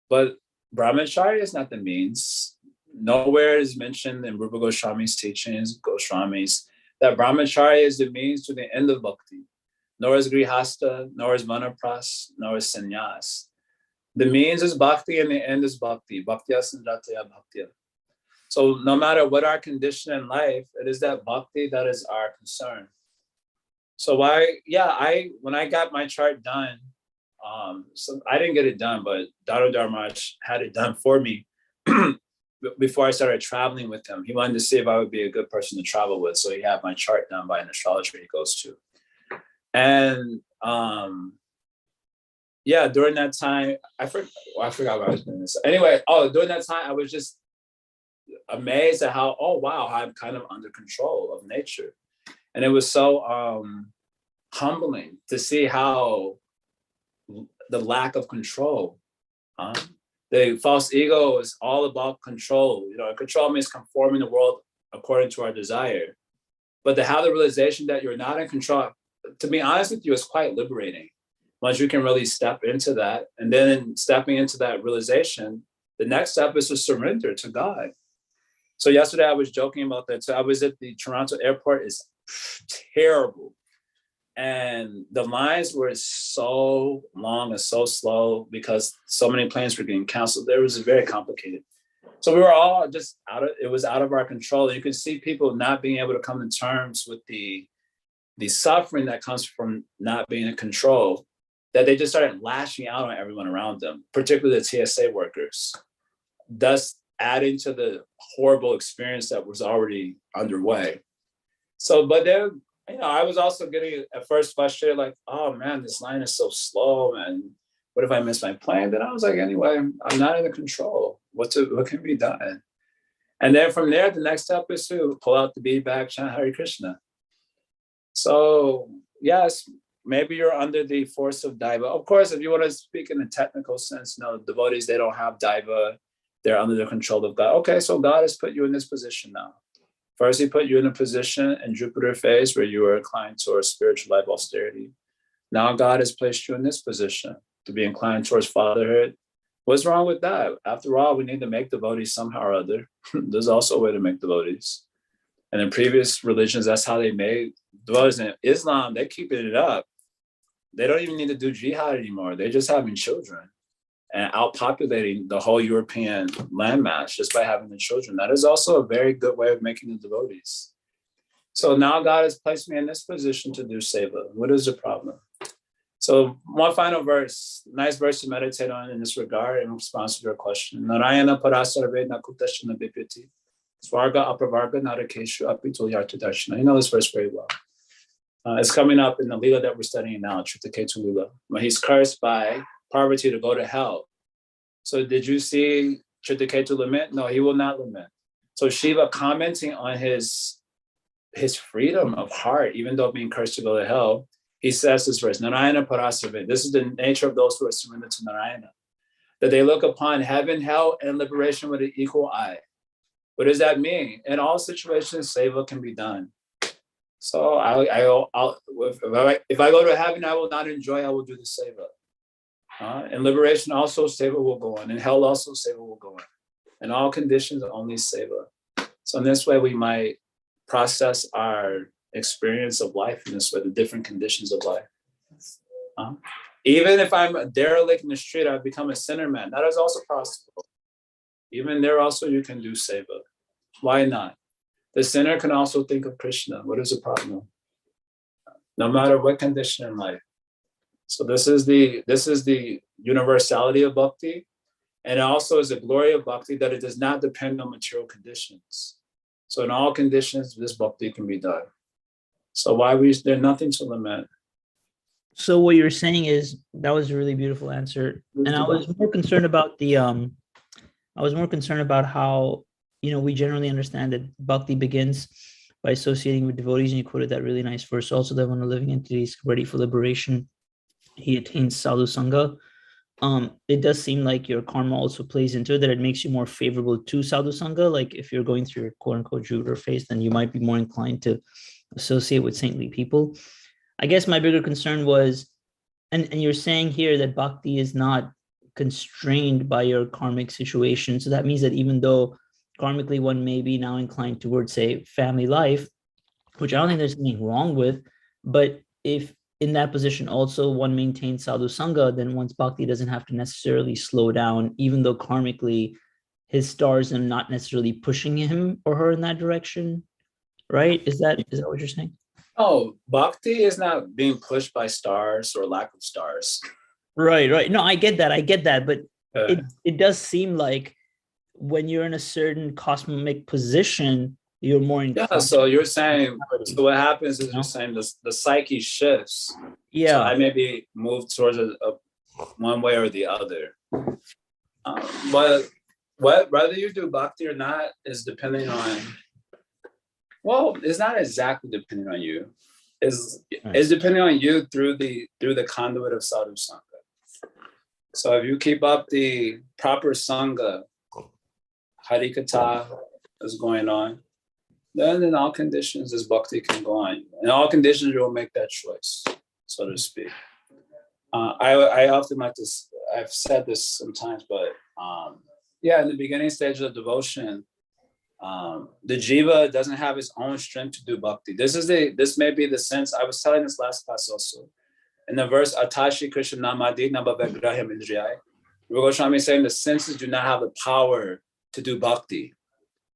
But brahmacharya is not the means. Nowhere is mentioned in Rupa Goswami's teachings, Goswamis, that brahmacharya is the means to the end of bhakti. Nor is grihasta, nor is vanapras, nor is sannyas. The means is bhakti and the end is bhakti. Bhaktya sandratya bhaktya. So no matter what our condition in life, it is that bhakti that is our concern. So when I got my chart done, so I didn't get it done, but Dado Dharmaj had it done for me before I started traveling with him. He wanted to see if I would be a good person to travel with. So he had my chart done by an astrologer he goes to. And during that time, I forgot what I was doing this. Anyway, during that time, I was just amazed at how, I'm kind of under control of nature. And it was so humbling to see how the lack of control, the false ego is all about control. Control means conforming the world according to our desire. But to have the realization that you're not in control, to be honest with you, is quite liberating. Once you can really step into that, and then stepping into that realization, the next step is to surrender to God. So yesterday I was joking about that. So I was at the Toronto airport. It's terrible. And the lines were so long and so slow because so many planes were getting canceled. It was very complicated. So we were all just it was out of our control. You can see people not being able to come to terms with the suffering that comes from not being in control, that they just started lashing out on everyone around them, particularly the TSA workers, thus adding to the horrible experience that was already underway. So, but then, I was also getting at first frustrated, like, oh man, this line is so slow, and what if I miss my plane? Then I was like, anyway, I'm not in the control. What can be done? And then from there, the next step is to pull out the bead bag, chant Hare Krishna. So yes, maybe you're under the force of daiva. Of course, if you want to speak in a technical sense, devotees, they don't have daiva. They're under the control of God. Okay, so God has put you in this position now. First, he put you in a position in Jupiter phase where you were inclined towards spiritual life austerity. Now God has placed you in this position to be inclined towards fatherhood. What's wrong with that? After all, we need to make devotees somehow or other. There's also a way to make devotees. And in previous religions, that's how they made devotees. In Islam, they're keeping it up. They don't even need to do jihad anymore. They're just having children and outpopulating the whole European landmass just by having the children. That is also a very good way of making the devotees. So now God has placed me in this position to do seva. What is the problem? So one final verse, nice verse to meditate on in this regard in response to your question. Narayana parasarve nakutashana vipiti. Svarga apravarga narakeshu apito yarta darshana. You know this verse very well. It's coming up in the Leela that we're studying now, Tritaketu Leela. When he's cursed by Parvati to go to hell. So did you see Tritaketu lament? No, he will not lament. So Shiva commenting on his freedom of heart, even though being cursed to go to hell, he says this verse, Narayana Parasarve. This is the nature of those who are surrendered to Narayana, that they look upon heaven, hell, and liberation with an equal eye. What does that mean? In all situations, seva can be done. So if I go to heaven, I will not enjoy, I will do the seva. In liberation, also seva will go on. In hell, also seva will go on. In all conditions, only seva. So in this way, we might process our experience of life in this way, the different conditions of life. Even if I'm a derelict in the street, I've become a sinner man. That is also possible. Even there also you can do seva. Why not? The sinner can also think of Krishna. What is the problem? No matter what condition in life. So this is the universality of bhakti. And it also is the glory of bhakti that it does not depend on material conditions. So in all conditions, this bhakti can be done. So there's nothing to lament. So what you're saying is that was a really beautiful answer. And I was more concerned about how, we generally understand that bhakti begins by associating with devotees, and you quoted that really nice verse also, that when a living entity is ready for liberation, he attains sadhu sangha. It does seem like your karma also plays into it, that it makes you more favorable to sadhu sangha. Like if you're going through your quote unquote Jupiter phase, then you might be more inclined to associate with saintly people. I guess my bigger concern was, and you're saying here that bhakti is not constrained by your karmic situation. So that means that even though karmically one may be now inclined towards, say, family life, which I don't think there's anything wrong with, but if in that position also one maintains sadhu sangha, then one's bhakti doesn't have to necessarily slow down, even though karmically his stars are not necessarily pushing him or her in that direction, right? Is that what you're saying? Oh, bhakti is not being pushed by stars or lack of stars. Right. No, I get that, but it does seem like when you're in a certain cosmic position, you're more inclined. Yeah, so you're saying, so what happens is you're saying the psyche shifts. Yeah. So I may be moved towards one way or the other. But whether you do bhakti or not is depending on, well, it's not exactly depending on you. It's depending on you through the conduit of sadhu sangha. So if you keep up the proper sangha, harikatha is going on, then in all conditions this bhakti can go on. In all conditions you will make that choice, so to speak. I often like this, I've said this sometimes, but in the beginning stage of devotion, the jiva doesn't have his own strength to do bhakti. This may be the sense, I was telling this last class also. In the verse, Atashi Krishna Namadi Nabhavegraham Indriyai, Rupa Goswami is saying the senses do not have the power to do bhakti.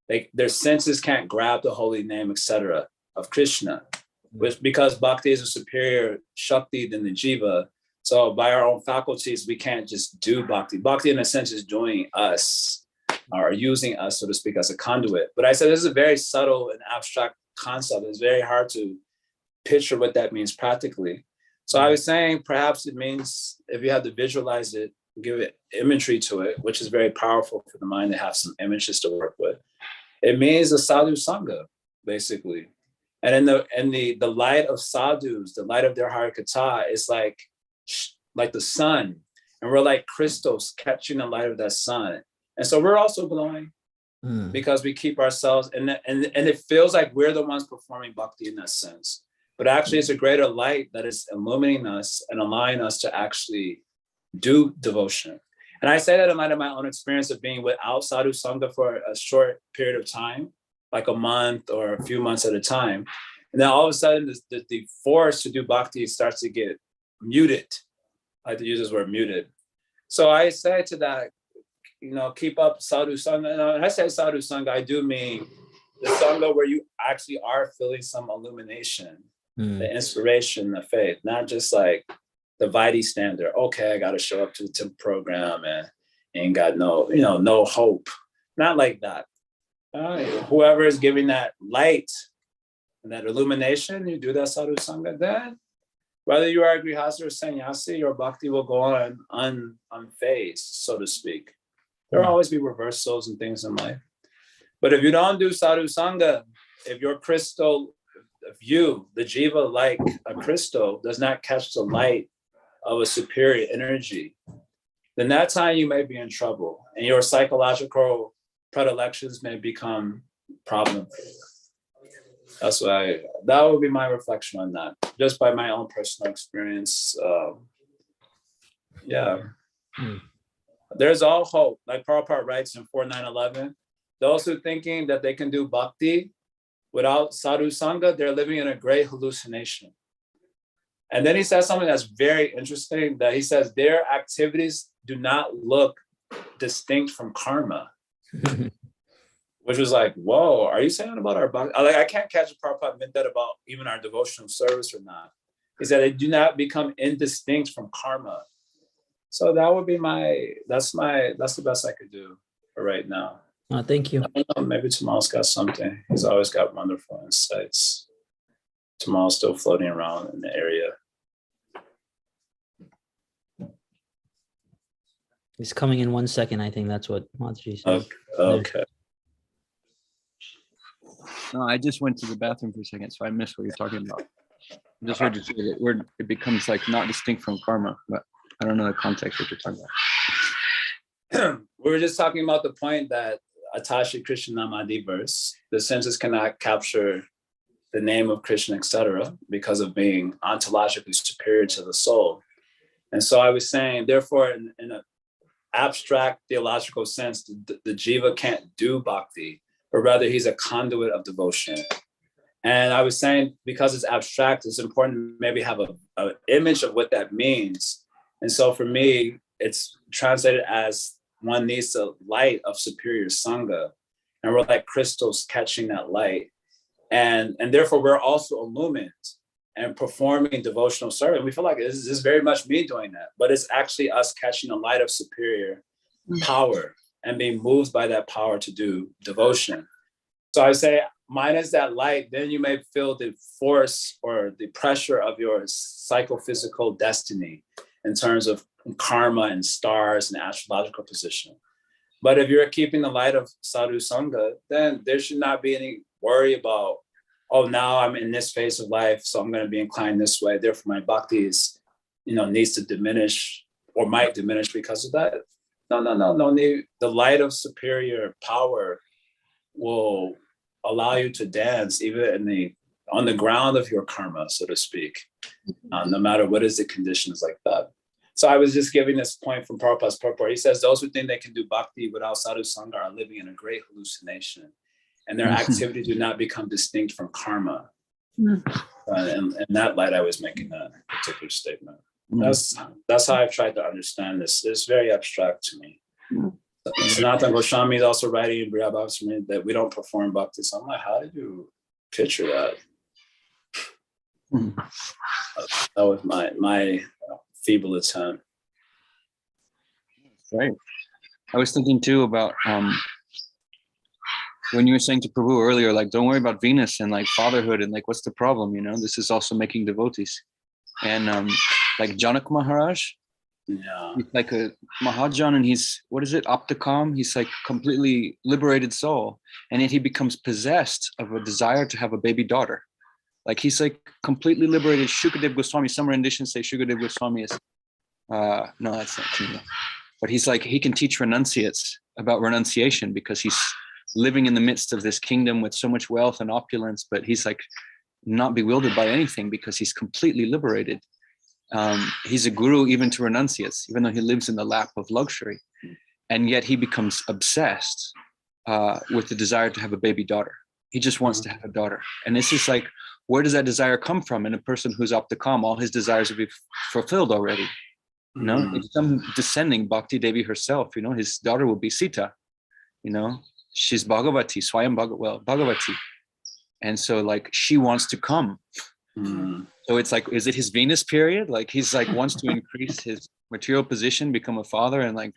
Like their senses can't grab the holy name, etc., of Krishna, which because bhakti is a superior shakti than the jiva. So by our own faculties, we can't just do bhakti. Bhakti in a sense is doing us or using us, so to speak, as a conduit. But I said this is a very subtle and abstract concept. It's very hard to picture what that means practically. So I was saying perhaps it means if you have to visualize it, give it imagery to it, which is very powerful for the mind to have some images to work with. It means the sadhu sangha, basically. And in the light of sadhus, the light of their harikatha is like the sun. And we're like crystals catching the light of that sun. And so we're also glowing because we keep ourselves, and it feels like we're the ones performing bhakti in that sense. But actually it's a greater light that is illuminating us and allowing us to actually do devotion. And I say that in light of my own experience of being without sadhu sangha for a short period of time, like a month or a few months at a time. And then all of a sudden the force to do bhakti starts to get muted. I like to use this word muted. So I say to that, keep up sadhu sangha. And when I say sadhu sangha, I do mean the Sangha where you actually are feeling some illumination, the inspiration, the faith, not just like the Vaidhi standard. Okay, I got to show up to the temple program and ain't got no, no hope. Not like that. Whoever is giving that light and that illumination, you do that sadhu sangha, then whether you are a grihasta or sannyasi, your bhakti will go on unfazed, so to speak. There will always be reversals and things in life. But if you don't do sadhu sangha, if your crystal, if you, the jiva, like a crystal, does not catch the light of a superior energy, then that time you may be in trouble and your psychological predilections may become problem for you. That's why that would be my reflection on that, just by my own personal experience. There's all hope. Like Prabhupada writes in 4911, those who thinking that they can do bhakti without sadhu sangha, they're living in a great hallucination. And then he says something that's very interesting, that he says their activities do not look distinct from karma. Which was like, whoa, are you saying about our bhakti? Like, I can't catch if Prabhupada meant that about even our devotional service or not. He said they do not become indistinct from karma. So that would be that's the best I could do for right now. Thank you. I don't know, maybe Tamal's got something. He's always got wonderful insights. Tamal's still floating around in the area. He's coming in 1 second. I think that's what Mataji said. Okay. No, I just went to the bathroom for a second, so I missed what you're talking about. I just heard you say that it becomes like not distinct from karma, but I don't know the context that you're talking about. We were just talking about the point that Atashi Krishna Namadi verse, the senses cannot capture the name of Krishna, etc., because of being ontologically superior to the soul. And so I was saying, therefore, in an abstract theological sense, the jiva can't do bhakti, but rather he's a conduit of devotion. And I was saying, because it's abstract, it's important to maybe have an image of what that means. And so for me, it's translated as one needs the light of superior sangha. And we're like crystals catching that light. And therefore, we're also illumined and performing devotional service. We feel like this is very much me doing that, but it's actually us catching the light of superior power and being moved by that power to do devotion. So I say, minus that light, then you may feel the force or the pressure of your psychophysical destiny in terms of karma and stars and astrological position. But if you're keeping the light of sadhu sangha, then there should not be any worry about, oh, now I'm in this phase of life, so I'm going to be inclined this way. Therefore, my bhakti is, needs to diminish or might diminish because of that. No need. The light of superior power will allow you to dance even on the ground of your karma, so to speak, no matter what is the conditions like that. So I was just giving this point from Prabhupada's purport. He says, those who think they can do bhakti without sadhu sangha are living in a great hallucination, and their activity do not become distinct from karma. And in that light, I was making that particular statement. That's how I've tried to understand this. It's very abstract to me. Sanatana Goswami is also writing in Brihadbhakti that we don't perform bhakti. So I'm like, how did you picture that? That was my feeble attempt. Right. I was thinking too about when you were saying to Prabhu earlier, like, don't worry about Venus and like fatherhood and like, what's the problem? This is also making devotees. And like Janak Maharaj, he's like a Mahajan, and he's, what is it, Aptakam? He's like completely liberated soul. And yet he becomes possessed of a desire to have a baby daughter. Like he's like completely liberated. Shukadev Goswami, some renditions say Shukadev Goswami is, no, that's not true. But he's like, he can teach renunciates about renunciation because he's living in the midst of this kingdom with so much wealth and opulence, but he's like not bewildered by anything because he's completely liberated. He's a guru even to renunciates, even though he lives in the lap of luxury. And yet he becomes obsessed with the desire to have a baby daughter. He just wants to have a daughter. And it's just like, where does that desire come from? In a person who's up to calm, all his desires will be fulfilled already. It's some descending Bhakti Devi herself, his daughter will be Sita, she's Bhagavati, Swayam Bhagavati. And so like she wants to come. So it's like, is it his Venus period? Like he's like wants to increase his material position, become a father, and like,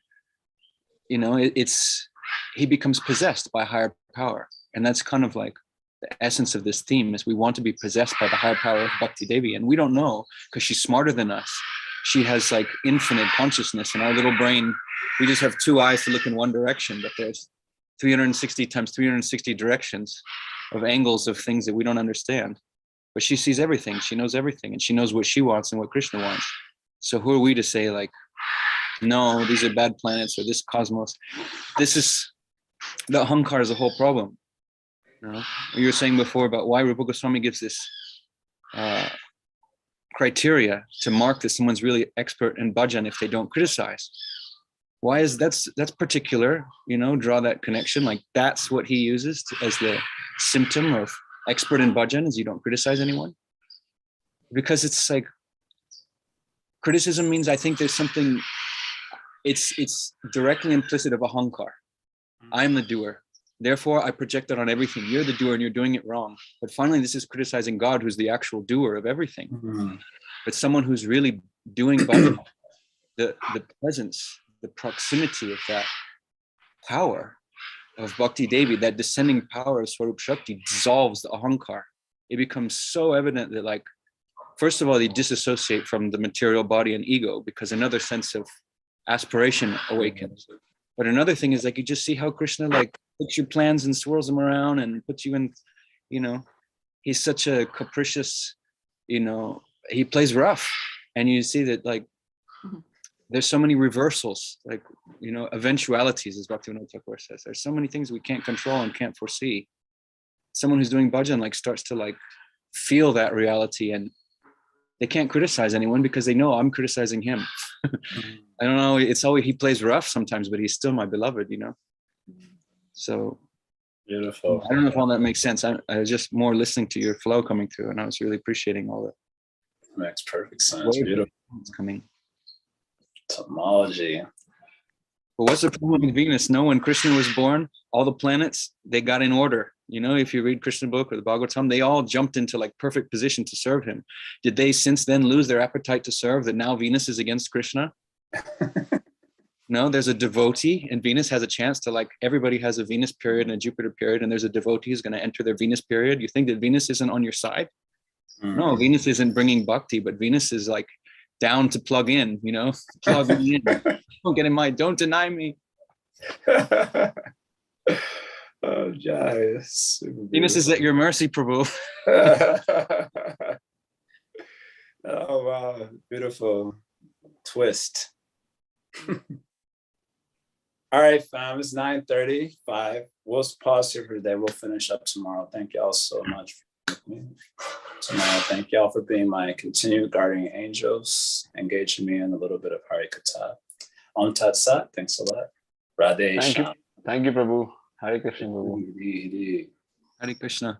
you know, he becomes possessed by higher power. And that's kind of like the essence of this theme, is we want to be possessed by the higher power of Bhakti Devi. And we don't know, because she's smarter than us. She has like infinite consciousness. In our little brain, we just have 2 eyes to look in one direction, but there's 360 times 360 directions of angles of things that we don't understand. But she sees everything, she knows everything, and she knows what she wants and what Krishna wants. So who are we to say like, no, these are bad planets, or this cosmos? This is, the ahankar is the whole problem. You know, you were saying before about why Rupa Goswami gives this criteria to mark that someone's really expert in bhajan if they don't criticize. Why is that's particular, you know, draw that connection, like that's what he uses as the symptom of expert in bhajan, is you don't criticize anyone. Because it's like, criticism means, I think there's something, it's directly implicit of ahankar. I'm the doer, therefore I project that on everything. You're the doer and you're doing it wrong. But finally, this is criticizing God, who's the actual doer of everything. But someone who's really doing bhajan, the presence, the proximity of that power of Bhakti Devi, that descending power of Swarup Shakti, dissolves the ahankar. It becomes so evident that, like, first of all, they disassociate from the material body and ego, because another sense of aspiration awakens. But another thing is, like, you just see how Krishna like takes your plans and swirls them around and puts you in, you know, he's such a capricious, you know, he plays rough. And you see that, like, there's so many reversals, like, you know, eventualities, as Bhaktivinoda Thakur says. There's so many things we can't control and can't foresee. Someone who's doing bhajan like starts to like feel that reality, and they can't criticize anyone because they know I'm criticizing him. I don't know, it's always, he plays rough sometimes, but he's still my beloved, you know? So Beautiful. I don't know if all that makes sense. I was just more listening to your flow coming through, and I was really appreciating all that. Makes perfect sense. Beautiful. It's coming. Etymology. But what's the problem with Venus? No, when Krishna was born, all the planets, they got in order. You know, if you read Krishna book or the Bhagavatam, they all jumped into like perfect position to serve him. Did they since then lose their appetite to serve, that now Venus is against Krishna? No, there's a devotee, and Venus has a chance to, like, everybody has a Venus period and a Jupiter period, and there's a devotee who's going to enter their Venus period. You think that Venus isn't on your side? No, Venus isn't bringing bhakti, but Venus is like down to plug in, you know, plug me in. Don't get in my, don't deny me. Oh, Jaya. Venus is at your mercy, Prabhu. Oh, wow. Beautiful twist. All right, fam, it's 9:35. We'll pause here for today. We'll finish up tomorrow. Thank y'all so much for me tomorrow. Thank y'all for being my continued guardian angels, engaging me in a little bit of Harikatha. Om Tat Sat. Thanks a lot. Radhe Shyam. Thank you, Prabhu. Hare Krishna, Prabhu. Hare Hare Krishna.